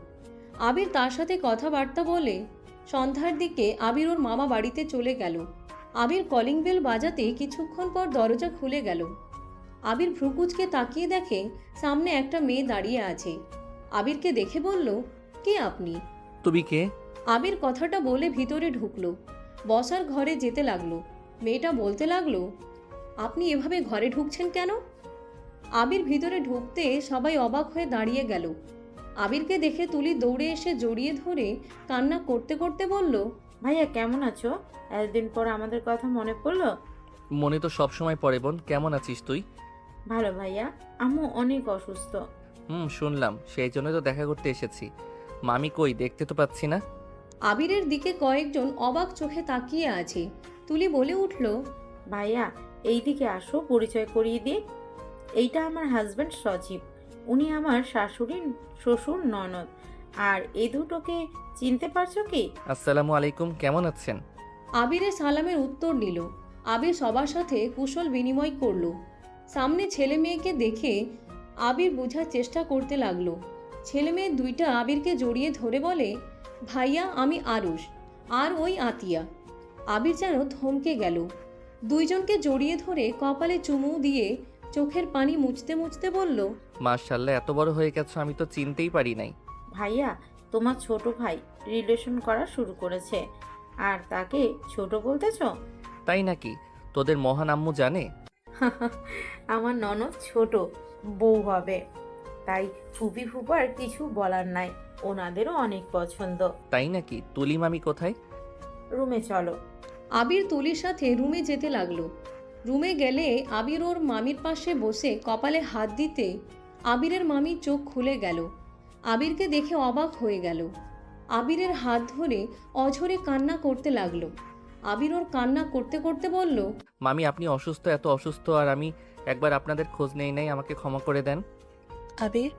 আবির তার সাথে কথাবার্তা বলে সন্ধ্যার দিকে আবির ওর মামা বাড়িতে চলে গেল। আবির কলিং বেল বাজাতে কিছুক্ষণ পর দরজা খুলে গেল। আবির ভ্রুকুচকে তাকিয়ে দেখে সামনে একটা মেয়ে দাঁড়িয়ে আছে। আবিরকে দেখে বলল, কে আপনি? তুমি কে? আবির কথাটা বলে ভিতরে ঢুকলো। বসার ঘরে যেতে লাগলো। মেয়েটা বলতে লাগলো, আপনি এভাবে ঘরে ঢুকছেন কেন? আবির ভিতরে ঢুকতে সবাই অবাক হয়ে দাঁড়িয়ে গেল। আবিরকে দেখে তুলি দৌড়ে এসে জড়িয়ে ধরে কান্না করতে করতে বলল, ভাইয়া কেমন আছো? এতদিন পর আমাদের কথা মনে পড়লো? মনে তো সব সময় পড়ে বোন, কেমন আছিস তুই? ভালো ভাইয়া, আম্মু অনেক অসুস্থ। শুনলাম, সেই জন্য তো দেখা করতে এসেছি। মামি কই, দেখতে তো পাচ্ছি না। আবিরের দিকে কয়েকজন অবাক চোখে তাকিয়ে আছে। তুলি বলে উঠল, ভাইয়া এইদিকে আসো, পরিচয় করিয়ে দিই। এইটা আমার হাজব্যান্ড সজীব। উনি আমার শাশুড়ি, শ্বশুর, ননদ। আর এই দুটোকে চিনতে পারছো কি? আসসালামু আলাইকুম, কেমন আছেন? আবিরের সালামের উত্তর নিল। আবির সবার সাথে কুশল বিনিময় করলো। সামনে ছেলে মেয়েকে দেখে আবির বোঝার চেষ্টা করতে লাগলো। ছেলে মেয়ে দুইটা আবিরকে জড়িয়ে ধরে বলে, ভাইয়া আমি আরুষ, আর ওই আতিয়া। আবির যেন থমকে গেল। দুইজনকে জড়িয়ে ধরে কপালে চুমু দিয়ে চোখের পানি মুছতে মুছতে বলল, মাশাআল্লাহ, এত বড় হয়ে গেছো, আমি তো চিনতেই পারি নাই। ভাইয়া তোমার ছোট ভাই রিলেশন করা শুরু করেছে, আর তাকে ছোট বলতেছ? তাই নাকি? তোদের মহান আম্মু জানে? আমার ননদ ছোট বউ হবে, তাই ফুপি ফুপার কিছু বলার নাই, ওনাদেরও অনেক পছন্দ। তাই নাকি? তুলি মামি কোথায়? রুমে চলো। আবির তুলির সাথে রুমে যেতে লাগলো। রুমে গেলে আবির ওর মামির পাশে বসে কপালে হাত দিতে আবিরের মামি চোখ খুলে গেল। আবিরকে দেখে অবাক হয়ে গেল। আবিরের হাত ধরে অঝরে কান্না করতে লাগলো। আবির ওর কান্না করতে করতে বলল, মামি আপনি অসুস্থ, এত অসুস্থ, আর আমি একবার আপনাদের খোঁজ নেই নাই, আমাকে ক্ষমা করে দেন। আবির,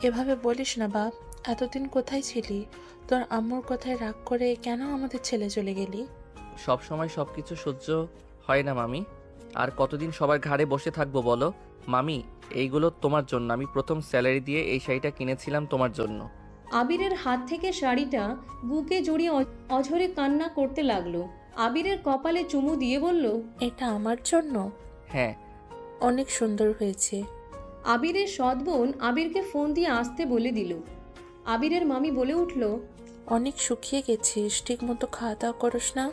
এভাবে বলিস না বাপ। এতদিন কোথায় ছিলি? তোর আম্মুর কথায় রাগ করে কেন আমাদের ছেলে চলে গেলি? সব সময় সব কিছু সহ্য হয় না মামি, আর কতদিন সবার ঘাড়ে বসে থাকবো বলো? মামি, এইগুলো তোমার জন্য, আমি প্রথম স্যালারি দিয়ে এই শাড়িটা কিনেছিলাম তোমার জন্য। আবিরের হাত থেকে শাড়িটা বুকে জড়িয়ে অঝরে কান্না করতে লাগলো। আবিরের কপালে চুমু দিয়ে বলল, এটা আমার জন্য? হ্যাঁ। অনেক সুন্দর হয়েছে। আবিরের সৎ বোন আবিরকে ফোন দিয়ে আসতে বলে দিল। আবিরের মামি বলে উঠল, অনেক শুকিয়ে গেছিস, ঠিক মতো খাওয়া দাওয়া করিস না।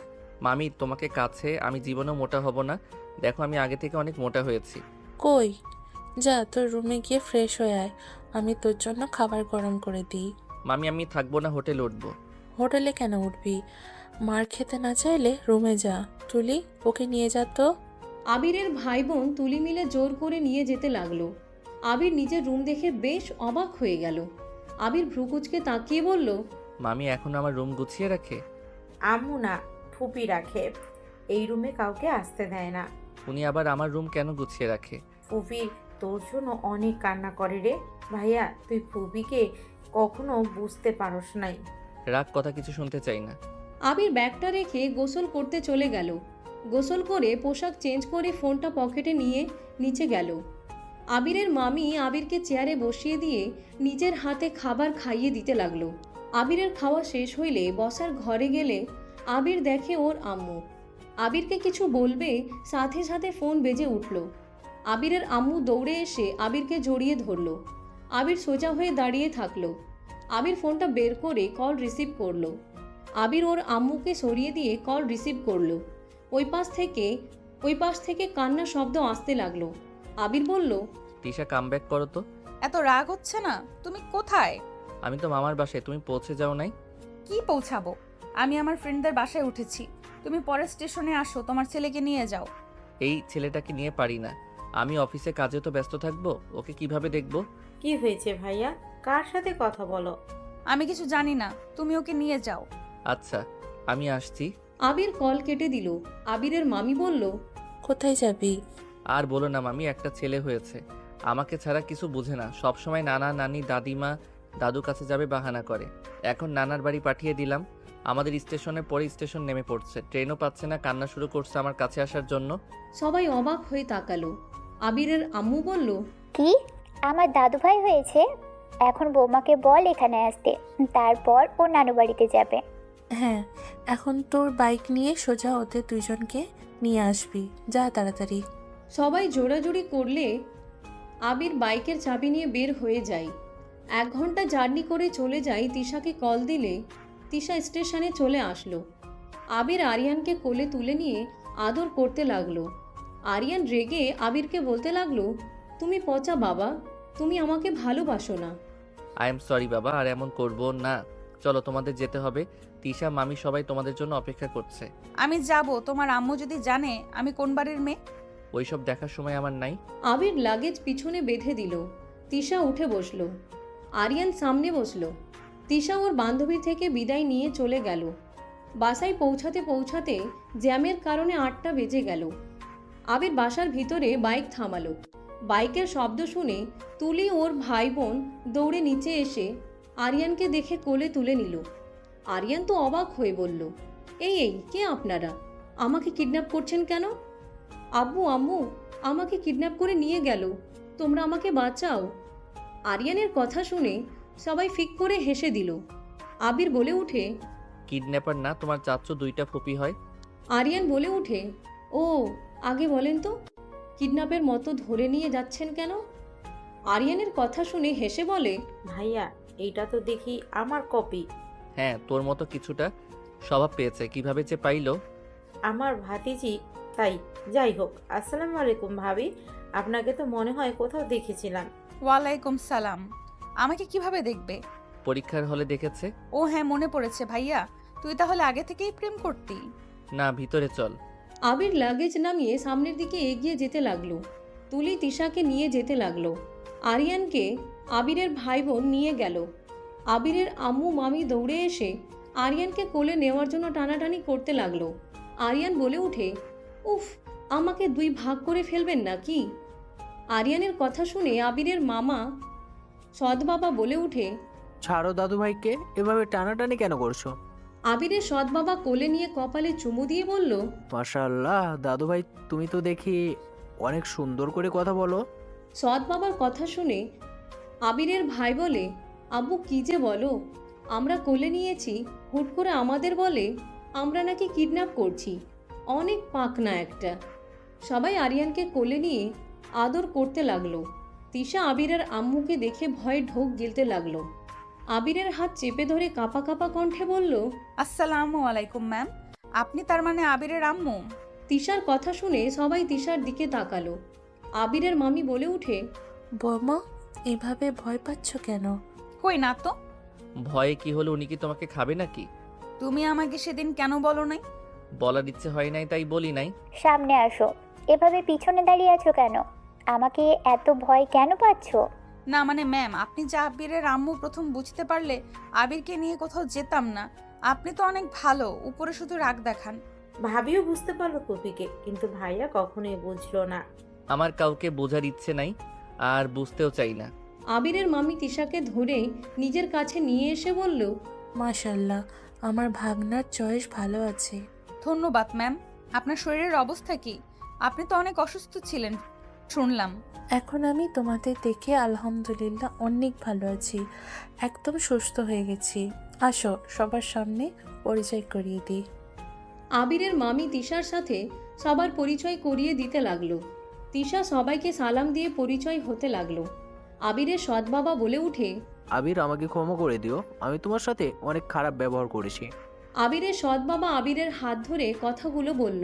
মামি তোমাকে কাছে, আমি জীবনেও মোটা হব না, দেখো আমি আগে থেকে অনেক মোটা হয়েছি। কই, যা তোর রুমে গিয়ে ফ্রেশ হয়ে আয়, আমি তোর জন্য খাবার গরম করে দিই। মামি আমি থাকবো না, হোটেলে উঠবো। হোটেলে কেন উঠবি? মার খেতে না চাইলে রুমে যা। তুলি, ওকে নিয়ে যা তো। আবিরের ভাই বোন তুলি মিলে জোর করে নিয়ে যেতে লাগলো। আবির নিজের রুম দেখে বেশ অবাক হয়ে গেল। আবির ভ্রুকুচকে তাকিয়ে বলল, মামি এখন আমার রুম গুছিয়ে রাখে? আম্মু না, ফুপি রাখে। এই রুমে কাউকে আসতে দেয় না। উনি আবার আমার রুম কেন গুছিয়ে রাখে? ফুপি তোর জন্য অনেক কান্না করে রে। ভাইয়া তুই ফুপিকে কখনো বুঝতে পারস নাই। রাগ, কথা কিছু শুনতে চাই না। আবির ব্যাগটা রেখে গোসল করতে চলে গেল। গোসল করে পোশাক চেঞ্জ করে ফোনটা পকেটে নিয়ে নিচে গেল। আবিরের মামি আবিরকে চেয়ারে বসিয়ে দিয়ে নিজের হাতে খাবার খাইয়ে দিতে লাগলো। আবিরের খাওয়া শেষ হইলে বসার ঘরে গেলে আবির দেখে ওর আম্মু। আবিরকে কিছু বলবে, সাথে সাথে ফোন বেজে উঠল। আবিরের আম্মু দৌড়ে এসে আবিরকে জড়িয়ে ধরল। আবির সোজা হয়ে দাঁড়িয়ে থাকলো। আবির ফোনটা বের করে কল রিসিভ করলো। আবির ওর আম্মুকে সরিয়ে দিয়ে কল রিসিভ করলো। ওই পাশ থেকে কান্নার শব্দ আসতে লাগলো। আবির বলল, তিশা কামব্যাক করো তো। এত রাগ হচ্ছে না? তুমি কোথায়? আমি তো মামার বাসায়, তুমি পৌঁছে যাও নাই? কি পৌঁছাবো? আমি আমার ফ্রেন্ডদের বাসায় উঠেছি। তুমি পরের স্টেশনে আসো, তোমার ছেলেকে নিয়ে যাও। এই ছেলেটাকে নিয়ে পারি না, আমি অফিসে কাজে তো ব্যস্ত থাকবো, ওকে কিভাবে দেখবো? কি হয়েছে ভাইয়া? কার সাথে কথা বলো? আমি কিছু জানি না, তুমি ওকে নিয়ে যাও। আচ্ছা, আমি আসছি। আবির কল কেটে দিল। আবিরের মামি বলল, কোথায় যাবি? আর বলো না মামি, একটা ছেলে হয়েছে, আমাকে ছাড়া কিছু বোঝে না, সব সময় নানা নানি দাদিমা দাদু কাছে যাবে বাহানা করে। এখন নানার বাড়ি পাঠিয়ে দিলাম, আমাদের স্টেশনের পরে স্টেশন নেমে পড়ছে, ট্রেনও পাচ্ছে না, কান্না শুরু করছে আমার কাছে আসার জন্য। সবাই অবাক হয়ে তাকালো। আবিরের আম্মু বলল, কি আমার দাদু ভাই হয়েছে? এখন বৌমাকে বল এখানে আসতে, তারপর ও নানু বাড়িতে যাবে। হ্যাঁ, এখন তোর বাইক নিয়ে সোজা ওদের দুজনকে নিয়ে আসবি, যা তাড়াতাড়ি। সবাই জোড়াজুড়ি করলে আবির বাইকের চাবি নিয়ে বের হয়ে যায়। 1 ঘন্টা জার্নি করে চলে যায়। তিশাকে কল দিলে তিশা স্টেশনে চলে আসলো। আবির আরিয়ানকে কোলে তুলে নিয়ে আদর করতে লাগলো। আরিয়ান রেগে আবিরকে বলতে লাগলো, তুমি পচা বাবা, তুমি আমাকে ভালোবাসো না। আই এম সরি বাবা, আর এমন করবো না। চলো, তোমাদের যেতে হবে, তিশা মামি সবাই তোমাদের জন্য অপেক্ষা করছে। আমি যাব, তোমার আম্মু যদি জানে আমি কোন বাড়ির মেয়ে। ওইসব দেখার সময় আমার নাই। আবির লাগেজ পিছনে বেঁধে দিল। তিশা উঠে বসলো। আরিয়ান সামনে বসলো। তিশা ওর বান্ধবী থেকে বিদায় নিয়ে চলে গেল। বাসায় পৌঁছাতে পৌঁছাতে জ্যামের কারণে 8টা বেজে গেল। আবির বাসার ভিতরে বাইক থামালো। বাইকের শব্দ শুনে তুলি ওর ভাই বোন দৌড়ে নিচে এসে আরিয়ানকে দেখে কোলে তুলে নিল। আরিয়ান তো অবাক হয়ে বলল, এই কে আপনারা? আমাকে কিডন্যাপ করছেন কেন? আব্বু আম্মু আমাকে কিডন্যাপ করে নিয়ে গেল, তোমরা আমাকে বাঁচাও। আরিয়ানের কথা শুনে সবাই ফিক করে হেসে দিল। আবির বলে উঠে, কিডন্যাপার না, তোমার চাচ্চু 2টা ফুপি হয়। আরিয়ান বলে উঠে, ও আগে বলেন তো, কিডন্যাপের মতো ধরে নিয়ে যাচ্ছেন কেন? আরিয়ানের কথা শুনে হেসে বলে, ভাইয়া, এইটা তো দেখি আমার কপি। হ্যাঁ, তোর মতো কিছুটা স্বভাব পেয়েছে, কিভাবে যে পাইলো। আমার ভাতিজি তাই। যাই হোক, আসসালামু আলাইকুম ভাবি। আপনাকে তো মনে হয় কোথাও দেখেছিলাম। ওয়ালাইকুম সালাম। আমাকে কিভাবে দেখবে? পরীক্ষার হলে দেখেছে। ও হ্যাঁ, মনে পড়েছে ভাইয়া, তুই তাহলে আগে থেকেই প্রেম করতি? না, ভিতরে চল। আবির লাগেজ নামিয়ে সামনের দিকে এগিয়ে যেতে লাগলো। তুলি তিশাকে নিয়ে যেতে লাগলো। আরিয়ানকে আবিরের ভাই বোন নিয়ে গেল। আবিরের আম্মু মামি দৌড়ে এসে আরিয়ানকে কোলে নেওয়ার জন্য টানাটানি করতে লাগলো। আরিয়ান বলে উঠে, উফ, আমাকে 2 ভাগ করে ফেলবেন নাকি? আরিয়ানের কথা শুনে আবিরের মামা সৎ বাবা বলে উঠে, ছাড়ো দাদু ভাইকে, এভাবে টানাটানি কেন করছো? আবিরের সৎ বাবা কোলে নিয়ে কপালে চুমু দিয়ে বলল, মাশাআল্লাহ দাদু ভাই, তুমি তো দেখি অনেক সুন্দর করে কথা বলো। সৎ বাবার কথা শুনে আবিরের ভাই বলে, আব্বু কি যে বলো, আমরা কোলে নিয়েছি, হুট করে আমাদের বলে আমরা নাকি কিডন্যাপ করছি। অনেক পাকনা একটা। সবাই আরিয়ানকে কোলে নিয়ে আদর করতে লাগলো। তিশা আবিরের আম্মুকে দেখে ভয়ে ঢোক গিলতে লাগলো। আবিরের হাত চেপে ধরে কাঁপা কাঁপা কণ্ঠে বলল, আসসালামু আলাইকুম ম্যাম, আপনি তার মানে আবিরের আম্মু? তিশার কথা শুনে সবাই তিশার দিকে তাকালো। আবিরের মামি বলে উঠে, বৌমা, এভাবে ভয় পাচ্ছ কেন? কই না তো। ভয়ে কি হলো? উনি কি তোমাকে খাবে নাকি? তুমি আমাকে সেদিন কেন বলো নাই? বলার ইচ্ছে হয় নাই তাই বলি নাই। সামনে আসো, এভাবে পিছনে দাঁড়িয়ে আছো কেন? আমাকে এত ভয় কেন পাচ্ছ? না মানে ম্যাম, আপনি যে আবিরের আম্মু প্রথম বুঝতে পারলে আবিরকে নিয়ে কোথাও যেতাম না। আপনি তো অনেক ভালো, উপরে শুধু রাগ দেখান। ভাবিও বুঝতে পারলো কপিকে, কিন্তু ভাইয়া কখনোই বুঝলো না। আমার কাউকে বোঝার ইচ্ছে নাই, আর বুঝতেও চাই না। আবিরের মামি তিশাকে ধরে নিজের কাছে নিয়ে এসে বলল, মাশাল্লাহ, আমার ভাগনার চয়েস ভালো আছে। ধন্যবাদ ম্যাম। আপনার শরীরের অবস্থা কি? আপনি তো অনেক অসুস্থ ছিলেন শুনলাম। এখন আমি তোমাদের দেখে আলহামদুলিল্লাহ অনেক ভালো আছি, একদম সুস্থ হয়ে গেছি। আসো, সবার সামনে পরিচয় করিয়ে দিই। আবিরের মামি তিশার সাথে সবার পরিচয় করিয়ে দিতে লাগলো। তিশা সবাইকে সালাম দিয়ে পরিচয় হতে লাগলো। আবিরের সৎ বাবা বলে উঠে, আবির, আমাকে ক্ষমা করে দিও, আমি তোমার সাথে অনেক খারাপ ব্যবহার করেছি। আবিরের সৎ বাবা আবিরের হাত ধরে কথাগুলো বলল।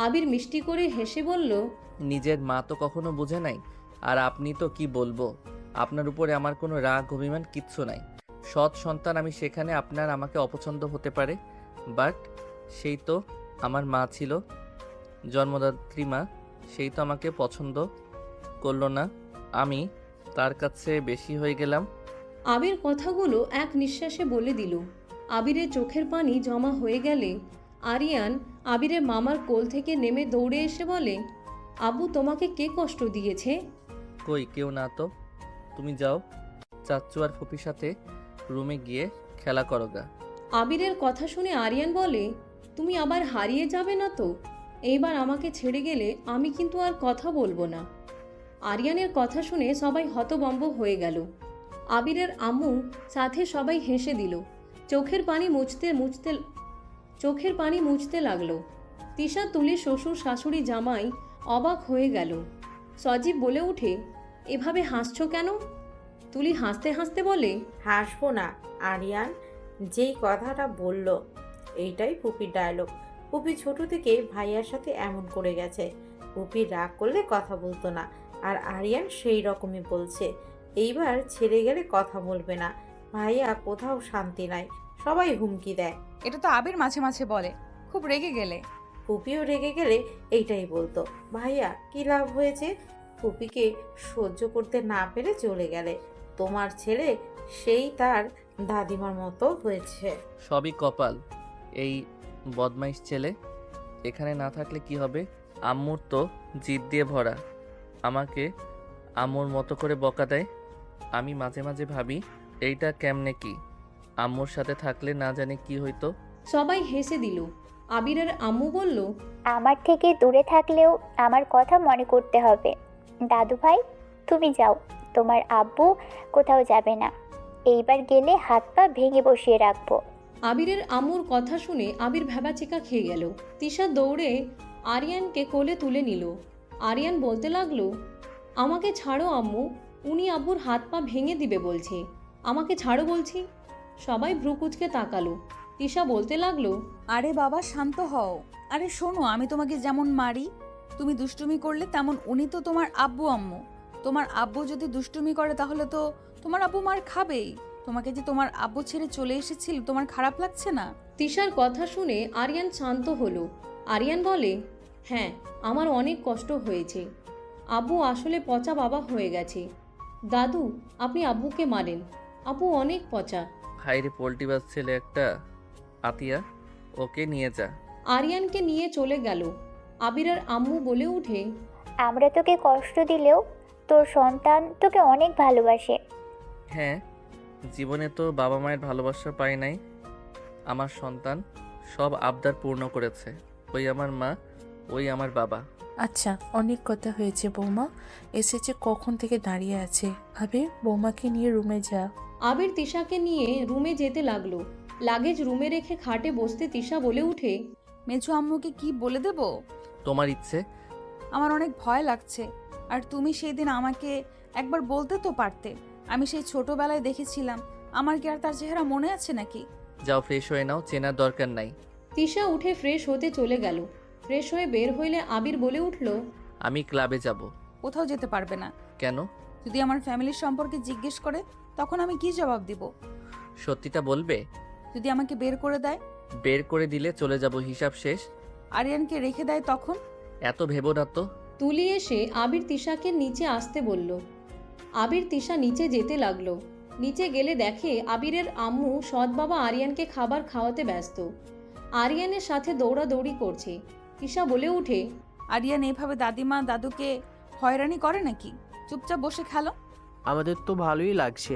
আবির মিষ্টি করে হেসে বলল, নিজের মা তো কখনো বুঝে নাই, আর আপনি তো কি বলবো, আপনার উপরে আমার কোনো রাগ অভিমান কিচ্ছু নাই। সৎ সন্তান আমি, সেখানে আপনার আমাকে অপছন্দ হতে পারে, বাট সেই তো আমার মা ছিল, জন্মদাত্রী মা, সেই তো আমাকে পছন্দ করলো না, আমি তার কাছে বেশি হয়ে গেলাম। আবির কথাগুলো এক নিঃশ্বাসে বলে দিল। আবিরের চোখের পানি জমা হয়ে গেলে আরিয়ান আবিরের মামার কোল থেকে নেমে দৌড়ে এসে বলে, আব্বু তোমাকে কে কষ্ট দিয়েছে? কই কেউ না তো, তুমি যাও চাচ্চু আর ফুপির সাথে রুমে গিয়ে খেলা করো গা। আবিরের কথা শুনে আরিয়ান বলে, তুমি আবার হারিয়ে যাবে না তো? এইবার আমাকে ছেড়ে গেলে আমি কিন্তু আর কথা বলবো না। আরিয়ানের কথা শুনে সবাই হতভম্ব হয়ে গেল। আবিরের আম্মু সাথে সবাই হেসে দিল। চোখের পানি মুছতে লাগলো। তিশা, তুলি, শ্বশুর, শাশুড়ি, জামাই অবাক হয়ে গেল। সজীব বলে উঠে, এভাবে হাসছো কেন? তুলি হাসতে হাসতে বলে, হাসবো না, আরিয়ান যেই কথাটা বলল এইটাই পুপির ডায়লগ। পুপি ছোট থেকে ভাইয়ার সাথে এমন করে গেছে। পুপি রাগ করলে কথা বলতো না, আর আরিয়ান সেই রকমই বলছে। এইবার ছেড়ে গেলে কথা বলবে না। ভাইয়া কোথাও শান্তি নাই, সবাই হুমকি দেয়। এটা তো আবির মাঝে মাঝে বলে, খুব রেগে গেলে। পুপিও রেগে গেলে এইটাই বলতো। ভাইয়া কি লাভ হয়েছে? পুপিকে সহ্য করতে না পেরে চলে গেলে। তোমার ছেলে সেই তার দাদিমার মতো হয়েছে। সবই কপাল, এই বদমাইশ ছেলে এখানে না থাকলে কি হবে? আম্মুর তো জিদ দিয়ে ভরা, আমাকে আম্মুর মতো করে বকা দেয়। আমি মাঝে মাঝে ভাবি এইটা কেমনে কি, আম্মুর সাথে থাকলে না জানি কি হইতো। সবাই হেসে দিল। আবিরের আম্মু বলল, আমার থেকে দূরে থাকলেও আমার কথা মনে করতে হবে। দাদু ভাই, তুমি যাও, তোমার আব্বু কোথাও যাবে না। এইবার গেলে হাত পা ভেঙে বসিয়ে রাখবো। আবিরের আম্মুর কথা শুনে আবির ভ্যাবাচেকা খেয়ে গেল। তিশা দৌড়ে আরিয়ানকে কোলে তুলে নিল। আরিয়ান বলতে লাগলো, আমাকে ছাড়ো আম্মু, উনি আব্বুর হাত পা ভেঙে দিবে বলছে, আমাকে ছাড়ো বলছি। সবাই ভ্রুকুচকে তাকালো। তিশা বলতে লাগলো, আরে বাবা শান্ত হও। আরে শোনো, আমি তোমাকে যেমন মারি, তুমি দুষ্টুমি করলে তেমন উনি তো তোমার আব্বু আম্মু। তোমার আব্বু যদি দুষ্টুমি করে তাহলে তো তোমার আব্বু মার খাবেই। তোমাকে যে তোমার আব্বু ছেড়ে চলে এসেছিল, তোমার খারাপ লাগছে না? তিশার কথা শুনে আরিয়ান শান্ত হলো। আরিয়ান বলে, হ্যাঁ, আমার অনেক কষ্ট হয়েছে। আব্বু আসলে পচা বাবা হয়ে গেছে। দাদু, আপনি আব্বুকে মারেন, আব্বু অনেক পচা। হাইরে পোল্টিবাজ ছেলে একটা, আতিয়া ওকে নিয়ে যা। আরিয়ানকে নিয়ে চলে গেল। আবিরের আম্মু বলে উঠে, আমরা তোকে কষ্ট দিলেও তোর সন্তান তোকে অনেক ভালোবাসে। হ্যাঁ, জীবনে তো বাবা মায়ের ভালোবাসা পাই নাই, আমার সন্তান সব আবদার পূর্ণ করেছে। ওই আমার মা, ওই আমার বাবা। আচ্ছা, অনেক কথা হয়েছে বৌমা, এসেছে কখন থেকে দাঁড়িয়ে আছে। আবির, বৌমাকে নিয়ে রুমে যা। আবির তিশাকে নিয়ে রুমে যেতে লাগলো। লাগেজ রুমে রেখে খাটে বসতে তিশা বলে উঠে, মেজো আম্মুকে কি বলে দেব? তোমার ইচ্ছে। আমার অনেক ভয় লাগছে। আর তুমি সেই দিন আমাকে একবার বলতে তো পারতে। আমি সেই ছোটবেলায় দেখেছিলাম, আমার কি আর তার চেহারা মনে আছে নাকি? যাও ফ্রেশ হয়ে নাও, চেনার দরকার নাই। তিশা উঠে ফ্রেশ হতে চলে গেল। ফ্রেশ হয়ে বের হইলে আবির বলে উঠল, আমি ক্লাবে যাব। কোথাও যেতে পারবে না। কেন? যদি আমার ফ্যামিলির সম্পর্কে জিজ্ঞেস করে তখন আমি কি জবাব দিব? সত্যিটা বলবে? যদি আমাকে বের করে দেয়? বের করে দিলে চলে যাব, হিসাব শেষ। আরিয়ানকে রেখে দেয় তখন? এত ভেবো না তো। তুলি এসে আবির তিশাকে নিচে আসতে বলল। আবির তিশা নিচে যেতে লাগলো। নিচে গেলে দেখে আবিরের আম্মু সৎ বাবা আরিয়ানকে খাবার খাওয়াতে ব্যস্ত। আরিয়ানের সাথে দৌড়াদৌড়ি করছে। তিশা বলে উঠে, আরিয়ান এভাবে দাদিমা দাদুকে হয়রানি করে নাকি? চুপচাপ বসে খেলো। আমাদের তো ভালোই লাগছে।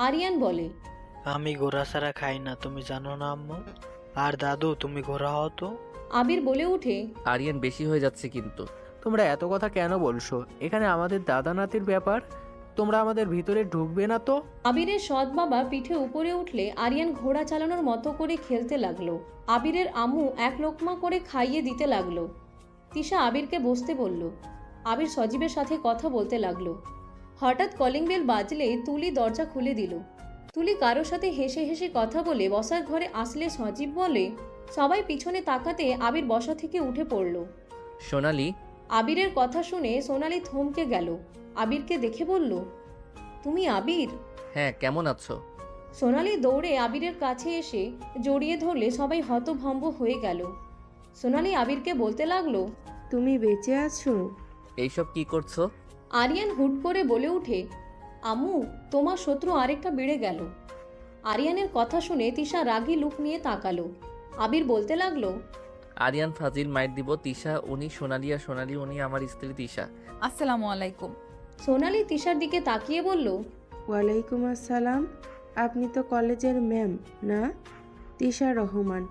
আরিয়ান বলে, আমি ঘোড়া ছাড়া খাই না, তুমি জানো না আম্মু? আর দাদু, তুমি ঘোড়া হও তো। আবির বলে উঠে, আরিয়ান বেশি হয়ে যাচ্ছে কিন্তু। তোমরা এত কথা কেন বলছো? এখানে আমাদের দাদা নাতির ব্যাপার, তোমরা আমাদের ভিতরে ঢুকবে না তো। আবিরের সৎ বাবা পিঠে উপরে উঠলে আরিয়ান ঘোড়া চালানোর মতো করে খেলতে লাগলো। আবিরের আম্মু এক লোকমা করে খাইয়ে দিতে লাগলো। তিশা আবিরকে বসতে বলল। আবির সজীবের সাথে কথা বলতে লাগলো। হঠাৎ কলিং বেল বাজলে তুলি দরজা খুলে দিল। তুলি কারোর সাথে হেসে হেসে কথা বলে বসার ঘরে আসলে সজীব বলে, সবাই পিছনে তাকাতে আবির বসা থেকে উঠে পড়ল। সোনালি, আবিরের কথা শুনে সোনালি থমকে গেল। আবিরকে দেখে বলল, তুমি আবির? হ্যাঁ, কেমন আছো? সোনালি দৌড়ে আবিরের কাছে এসে জড়িয়ে ধরলে সবাই হতভম্ব হয়ে গেল। সোনালি আবিরকে বলতে লাগলো, তুমি বেঁচে আছো? এইসব কি করছো? আরিয়ান হুট করে বলে উঠে, আম্মু, তোমার শত্রু আরেকটা বেড়ে গেল। আরিয়ানের কথা শুনে তিশা রাগী লুক নিয়ে তাকালো। আবির বলতে লাগলো, আরিয়ান ফাজিল, মাইর দিব। তিশা উনি সোনালি, আর সোনালি উনি আমার স্ত্রী তিশা। আসসালামু আলাইকুম। সোনালি তিশার দিকে তাকিয়ে বলল, ওয়ালাইকুম আসসালাম। আপনি তো কলেজের ম্যাম না? তিশা রহমান।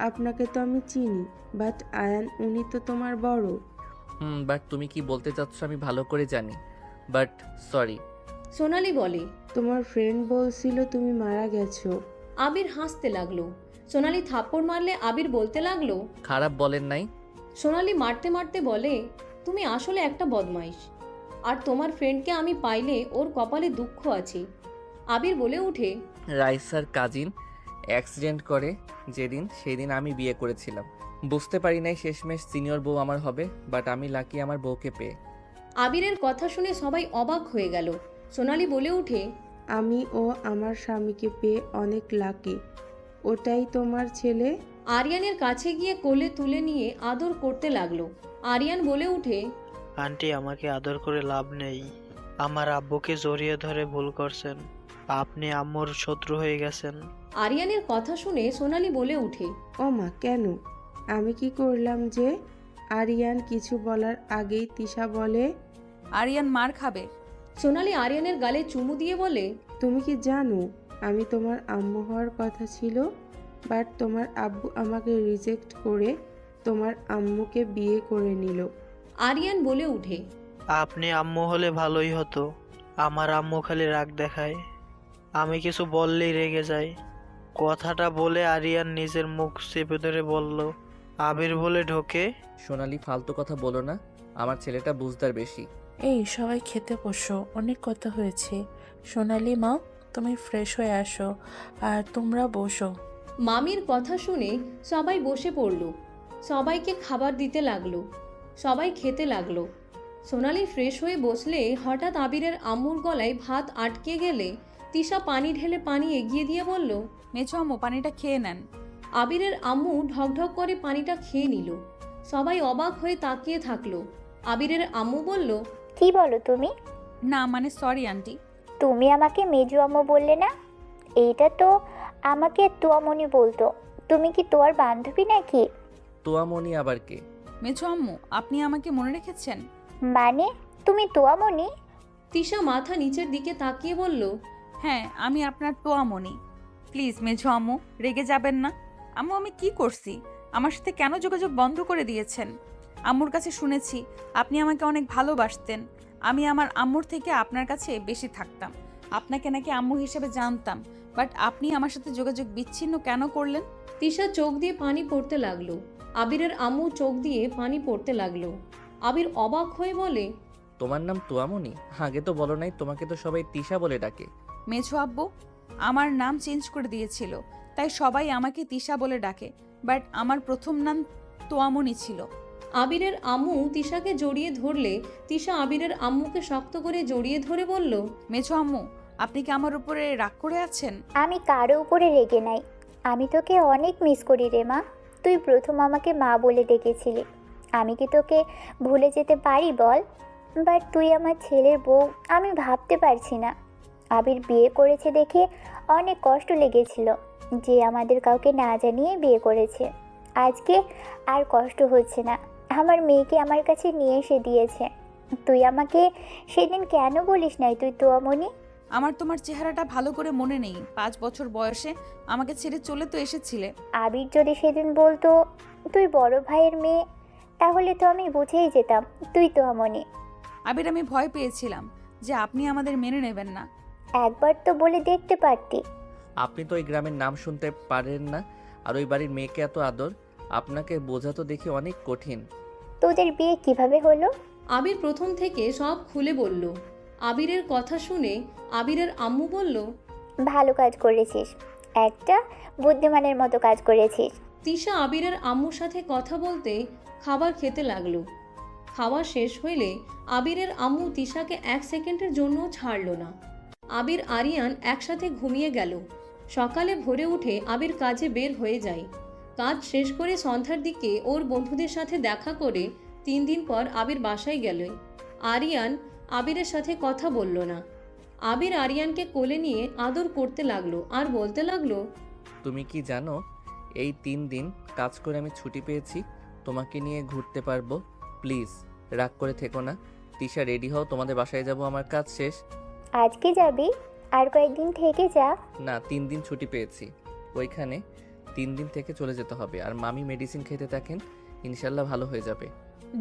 আপনাকে তো আমি চিনি, বাট আয়ান উনি তো তোমার বড়। বাট তুমি কি বলতে চাচ্ছ আমি ভালো করে জানি, বাট সরি। সোনালি বলে, তোমার ফ্রেন্ড বলছিল তুমি মারা গেছো। আবির হাসতে লাগলো। সোনালি থাপ্পড় মারলে আবির বলতে লাগলো, খারাপ বলেন নাই। সোনালি মারতে মারতে বলে, তুমি আসলে একটা বদমাইশ, আর তোমার ফ্রেন্ডকে আমি পাইলে ওর কপালে দুঃখ আছে। আবির বলে উঠে, রাইসার কাজিন অ্যাক্সিডেন্ট করে যেদিন, সেদিন আমি বিয়ে করেছিলাম। বুঝতে পারি নাই শেষমেশ সিনিয়র বউ আমার হবে, বাট আমি লাকি আমার বউকে পেয়ে। আবিরের কথা শুনে সবাই অবাক হয়ে গেল। সোনালি বলে উঠে, আমি ও আমার স্বামীকে পেয়ে অনেক লাকি। ওটাই তোমার ছেলে? আরিয়ানের কাছে গিয়ে কোলে তুলে নিয়ে আদর করতে লাগলো। আরিয়ান বলে উঠে, আন্টি, আমাকে আদর করে লাভ নেই। আমার আব্বুকে জড়িয়ে ধরে ভুল করছেন। আপনি আম্মুর শত্রু হয়ে গেছেন। আরিয়ানের কথা শুনে সোনালি বলে উঠে, ও মা, কেন? আমি কি করলাম যে? আরিয়ান কিছু বলার আগেই তিশা বলে, আরিয়ান মার খাবে। সোনালি আরিয়ানের গালে চুমু দিয়ে বলে, তুমি কি জানো আমি তোমার আম্মু হওয়ার কথা ছিল, বাট তোমার আব্বু আমাকে রিজেক্ট করে তোমার আম্মুকে বিয়ে করে নিল। আরিয়ান বলে উঠে, আপনি আম্মু হলে ভালোই হতো। আমার আম্মু খালি রাগ দেখায়, আমি কিছু বললেই রেগে যায়। কথাটা বলে আরিয়ান নিজের মুখ চেপে ধরে বলল, আবির বলে ঢোকে। সোনালি, ফালতু কথা বলো না, আমার ছেলেটা বুঝদার বেশি। এই সবাই খেতে বসো, অনেক কথা হয়েছে। সোনালি মা, তুমি ফ্রেশ হয়ে আসো, আর তোমরা বসো। মামির কথা শুনে সবাই বসে পড়ল। সবাইকে খাবার দিতে লাগলো। সবাই খেতে লাগলো। সোনালি ফ্রেশ হয়ে বসলে হঠাৎ আবিরের আম্মুর গলায় ভাত আটকে গেলে তিশা পানি ঢেলে পানি এগিয়ে দিয়ে বলল, মেছো আম্মু, পানিটা খেয়ে নেন। আবিরের আম্মু ঢকঢক করে পানিটা খেয়ে নিল। সবাই অবাক হয়ে তাকিয়ে থাকলো। আবিরের আম্মু বলল, কি বলো তুমি? না মানে সরি আন্টি। তুমি আমাকে মেজু আম্মু বললে না? এইটা তো আমাকে তোয়ামনি বলতো। তুমি কি তোয়ার বান্ধবী নাকি? তোয়ামনি আবার কে? মেছো আম্মু, আপনি আমাকে মনে রেখেছেন? মানে তুমি তোয়ামনি? তিশা মাথা নিচের দিকে তাকিয়ে বলল, হ্যাঁ, আমি আপনার তোয়ামনি। প্লিজ মেছো আম্মু, রেগে যাবেন না। আম্মু, আমি কি করছি? আমার সাথে কেন যোগাযোগ বন্ধ করে দিয়েছেন? আম্মুর কাছে শুনেছি আপনি আমাকে অনেক ভালোবাসতেন। আমি আমার আম্মুর থেকে আপনার কাছে বেশি থাকতাম। আপনাকে নাকি আম্মু হিসেবে জানতাম, বাট আপনি আমার সাথে যোগাযোগ বিচ্ছিন্ন কেন করলেন? তিশা চোখ দিয়ে পানি পড়তে লাগলো। আবিরের আম্মু চোখ দিয়ে পানি পড়তে লাগলো। আবির অবাক হয়ে বলে, তোমার নাম তোয়ামনি? আগে তো বলো নাই, তোমাকে তো সবাই তিশা বলে ডাকে। মেছো আব্বু আমার নাম চেঞ্জ করে দিয়েছিল, তাই সবাই আমাকে তিশা বলে ডাকে, বাট আমার প্রথম নাম তোয়ামনি ছিল। আবিরের আম্মু তিশাকে জড়িয়ে ধরলে তিশা আবিরের আম্মুকে শক্ত করে জড়িয়ে ধরে বলল, মেছো আম্মু, আপনি কি আমার উপরে রাগ করে আছেন? আমি কারো উপরে রেগে নাই। আমি তোকে অনেক মিস করি রে মা। তুই প্রথম আমাকে মা বলে ডেকেছিলি। আমি কি তোকে ভুলে যেতে পারি বল? বাট তুই আমার ছেলের বউ, আমি ভাবতে পারছি না। আবির বিয়ে করেছে দেখে অনেক কষ্ট লেগেছিল, যে আমাদের কাউকে না জানিয়ে বিয়ে করেছে। আজকে আর কষ্ট হচ্ছে না। আমার মেয়েকে আমার কাছে নিয়ে এসে দিয়েছে। তুই আমাকে সেদিন কেন বলিস নাই তুই তোয়ামনি? আমার তোমার চেহারাটা ভালো করে মনে নেই। 5 বছর বয়সে আমাকে ছেড়ে চলে তো এসেছিলে। আবির যদি সেদিন বলতো তুই বড় ভাইয়ের মেয়ে, তাহলে তো আমি বুঝেই যেতাম তুই তোয়ামনি। আবির, আমি ভয় পেয়েছিলাম যে আপনি আমাদের মেনে নেবেন না। একবার তো বলে দেখতে পারতি। আপনি তো ওই গ্রামের নাম শুনতে পারেন না, আর ওই বাড়ির মেয়েকে এত আদর। আপনাকে বোঝা তো দেখি অনেক কঠিন। তোদের বিয়ে কিভাবে হলো? আবির প্রথম থেকে সব খুলে বলল। আবিরের কথা শুনে আবিরের আম্মু বলল, ভালো কাজ করেছিস, একটা বুদ্ধিমানের মতো কাজ করেছিস। তিশা আবিরের আম্মুর সাথে কথা বলতে খাবার খেতে লাগলো। খাওয়া শেষ হইলে আবিরের আম্মু তিশাকে 1 সেকেন্ডের জন্য ছাড়ল না। আবির আরিয়ান একসাথে ঘুমিয়ে গেল। সকালে ভোরে উঠে আবির কাজে বের হয়ে যায়। কাজ শেষ করে সন্ধ্যার দিকে ওর বন্ধুদের সাথে দেখা করে 3 দিন পর আবির বাসায় গেল। আরিয়ান আবিরের সাথে কথা বলল না। আবির আরিয়ানকে কোলে নিয়ে আদর করতে লাগলো আর বলতে লাগলো, তুমি কি জানো এই 3 দিন কাজ করে আমি ছুটি পেয়েছি, তোমাকে নিয়ে ঘুরতে পারবো। প্লিজ রাগ করে থেকো না। তিশা রেডি হও, তোমাদের বাসায় যাব, আমার কাজ শেষ। আজকে যাবি? আর কয়েকদিন থেকে যা। না, 3 দিন ছুটি পেয়েছি, ওইখানে 3 দিন থেকে চলে যেতে হবে। আর মামি মেডিসিন খেতে থাকেন, ইনশাল্লাহ ভালো হয়ে যাবে।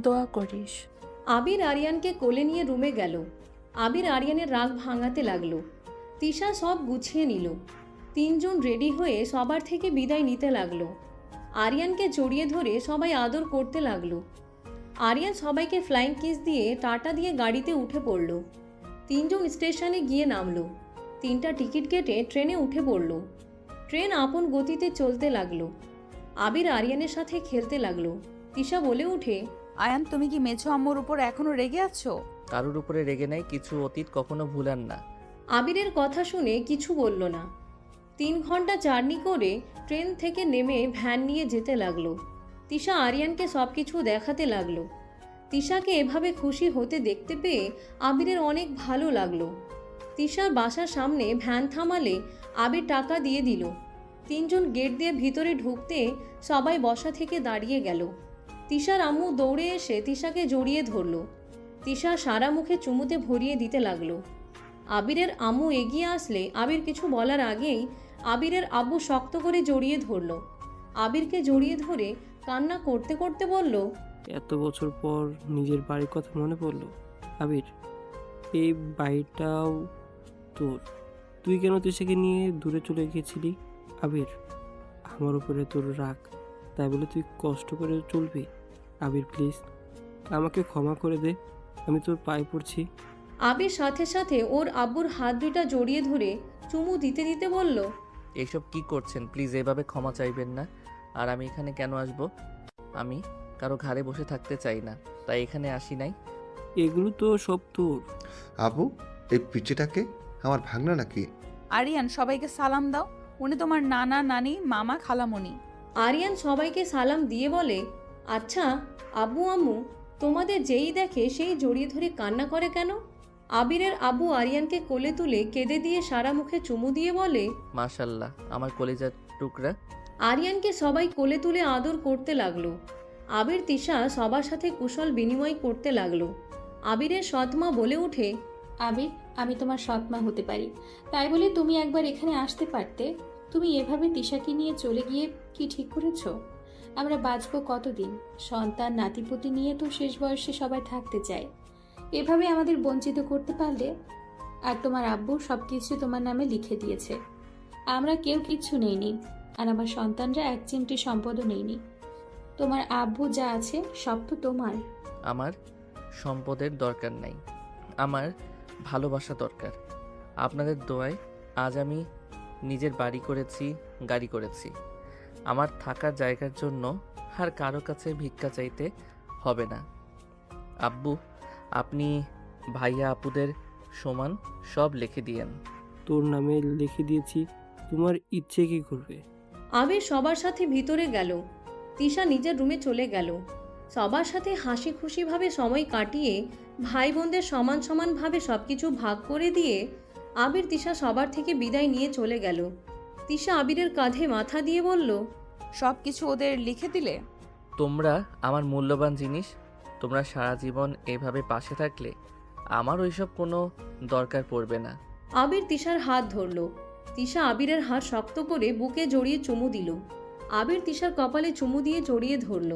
দোয়া করিস। আবির আরিয়ানকে কোলে নিয়ে রুমে গেল। আবির আরিয়ানের রাগ ভাঙাতে লাগলো। তিশা সব গুছিয়ে নিল। 3 জন রেডি হয়ে সবার থেকে বিদায় নিতে লাগলো। আরিয়ানকে জড়িয়ে ধরে সবাই আদর করতে লাগলো। আরিয়ান সবাইকে ফ্লাইং কিস দিয়ে টাটা দিয়ে গাড়িতে উঠে পড়ল। 3 জন স্টেশনে গিয়ে নামলো। 3টা টিকিট কেটে ট্রেনে উঠে পড়ল। ট্রেন আপন গতিতে চলতে লাগলো। আবির আরিয়ানের সাথে খেলতে লাগলো। তিশা বলে উঠে, আয়ান, তুমি কি মেছো আম্মুর উপর এখনো রেগে আছো? কারোর উপরে রেগে নাই, কিছু অতীত কখনো ভুলান না। আবিরের কথা শুনে কিছু বলল না। 3 ঘন্টা জার্নি করে ট্রেন থেকে নেমে ভ্যান নিয়ে যেতে লাগলো। তিশা আরিয়ানকে সব কিছু দেখাতে লাগলো। তিশাকে এভাবে খুশি হতে দেখতে পেয়ে আবিরের অনেক ভালো লাগলো। তিশার বাসার সামনে ভ্যান থামালে আবির টাকা দিয়ে দিল। 3 জন গেট দিয়ে ভিতরে ঢুকতে সবাই বসা থেকে দাঁড়িয়ে গেল। তিশার আম্মু দৌড়ে এসে তিশাকে জড়িয়ে ধরল। তিশা সারা মুখে চুমুতে ভরিয়ে দিতে লাগলো। আবিরের আম্মু এগিয়ে আসলে আবির কিছু বলার আগেই আবিরের আব্বু শক্ত করে জড়িয়ে ধরল। আবিরকে জড়িয়ে ধরে কান্না করতে করতে বলল, এত বছর পর নিজের বাড়ির কথা মনে পড়লো। আবির, এই বাড়িটাও তোর। তুই কেন তিশাকে নিয়ে দূরে চলে গেছিলি? আবির, আমার উপরে তোর রাগ, তাই বলে তুই কষ্ট করে চলবি? আবির প্লিজ, আমাকে ক্ষমা করে দে, আমি তোর পায়ে পড়ছি। আবির সাথে সাথে ওর আব্বুর হাত দুটা জড়িয়ে ধরে চুমু দিতে দিতে বলল, এইসব কি করছেন? প্লিজ এভাবে ক্ষমা চাইবেন না। আর আমি এখানে কেন আসব? আমি কারো ঘাড়ে বসে থাকতে চাই না, তাই এখানে আসি নাই। এগুলো তো সব তোর। আপু, এই পিচ্চিটাকে আমার ভাগনা নাকি? আরিয়ান, সবাইকে সালাম দাও। উনি তোমার নানা, নানি, মামা, খালামণি। আরিয়ান সবাইকে সালাম দিয়ে বলে, আচ্ছা আব্বু আম্মু, তোমাদের যেই দেখে সেই জড়িয়ে ধরে কান্না করে কেন? আবিরের আব্বু আরিয়ানকে কোলে তুলে কেঁদে দিয়ে সারা মুখে চুমু দিয়ে বলে, মাশাল্লাহ, আমার কলিজার টুকরা। আরিয়ানকে সবাই কোলে তুলে আদর করতে লাগলো। আবির তিশা সবার সাথে কুশল বিনিময় করতে লাগলো। আবিরের সৎমা বলে উঠে, আবির, আমি তোমার সৎমা হতে পারি, তাই বলে তুমি একবার এখানে আসতে পারতে। তুমি এভাবে তিশাকে নিয়ে চলে গিয়ে কি ঠিক করেছো? আমরা বাঁচবো কতদিন? সন্তান নাতিপুতি নিয়ে তো শেষ বয়সে সবাই থাকতে চায়। এভাবে আমাদের বঞ্চিত করতে পারলে? আর তোমার আব্বু সব কিছু তোমার নামে লিখে দিয়েছে। আমরা কেউ কিচ্ছু নেইনি, আর আমার সন্তানরা 1 চিমটি সম্পদও নেইনি। তোমার আব্বু যা আছে সব তো তোমার। আমার সম্পদের দরকার নাই, আমার ভালোবাসা দরকার। আপনাদের দোয়ায় আজ আমি নিজের বাড়ি করেছি, গাড়ি করেছি। আমার থাকার জায়গার জন্য আর কারো কাছে ভিক্ষা চাইতে হবে না। আব্বু, আপনি ভাইয়া আপুদের সমান সব লিখে দিয়েন। তোর নামে লিখে দিয়েছি, তোমার ইচ্ছে কি করবে? আবির সবার সাথে ভিতরে গেল। তিশা নিজের রুমে চলে গেল। সবার সাথে হাসি খুশিভাবে সময় কাটিয়ে ভাই বোনদের সমান সমানভাবে সব কিছু ভাগ করে দিয়ে আবির তিশা সবার থেকে বিদায় নিয়ে চলে গেল। তিশা আবিরের কাঁধে মাথা দিয়ে বলল, সব কিছু ওদের লিখে দিলে? তোমরা আমার মূল্যবান জিনিস, তোমরা সারা জীবন এভাবে পাশে থাকলে আমার ওইসব কোনো দরকার পড়বে না। আবির তিশার হাত ধরল। তিশা আবিরের হাত শক্ত করে বুকে জড়িয়ে চুমু দিল। আবির তিশার কপালে চুমু দিয়ে জড়িয়ে ধরল।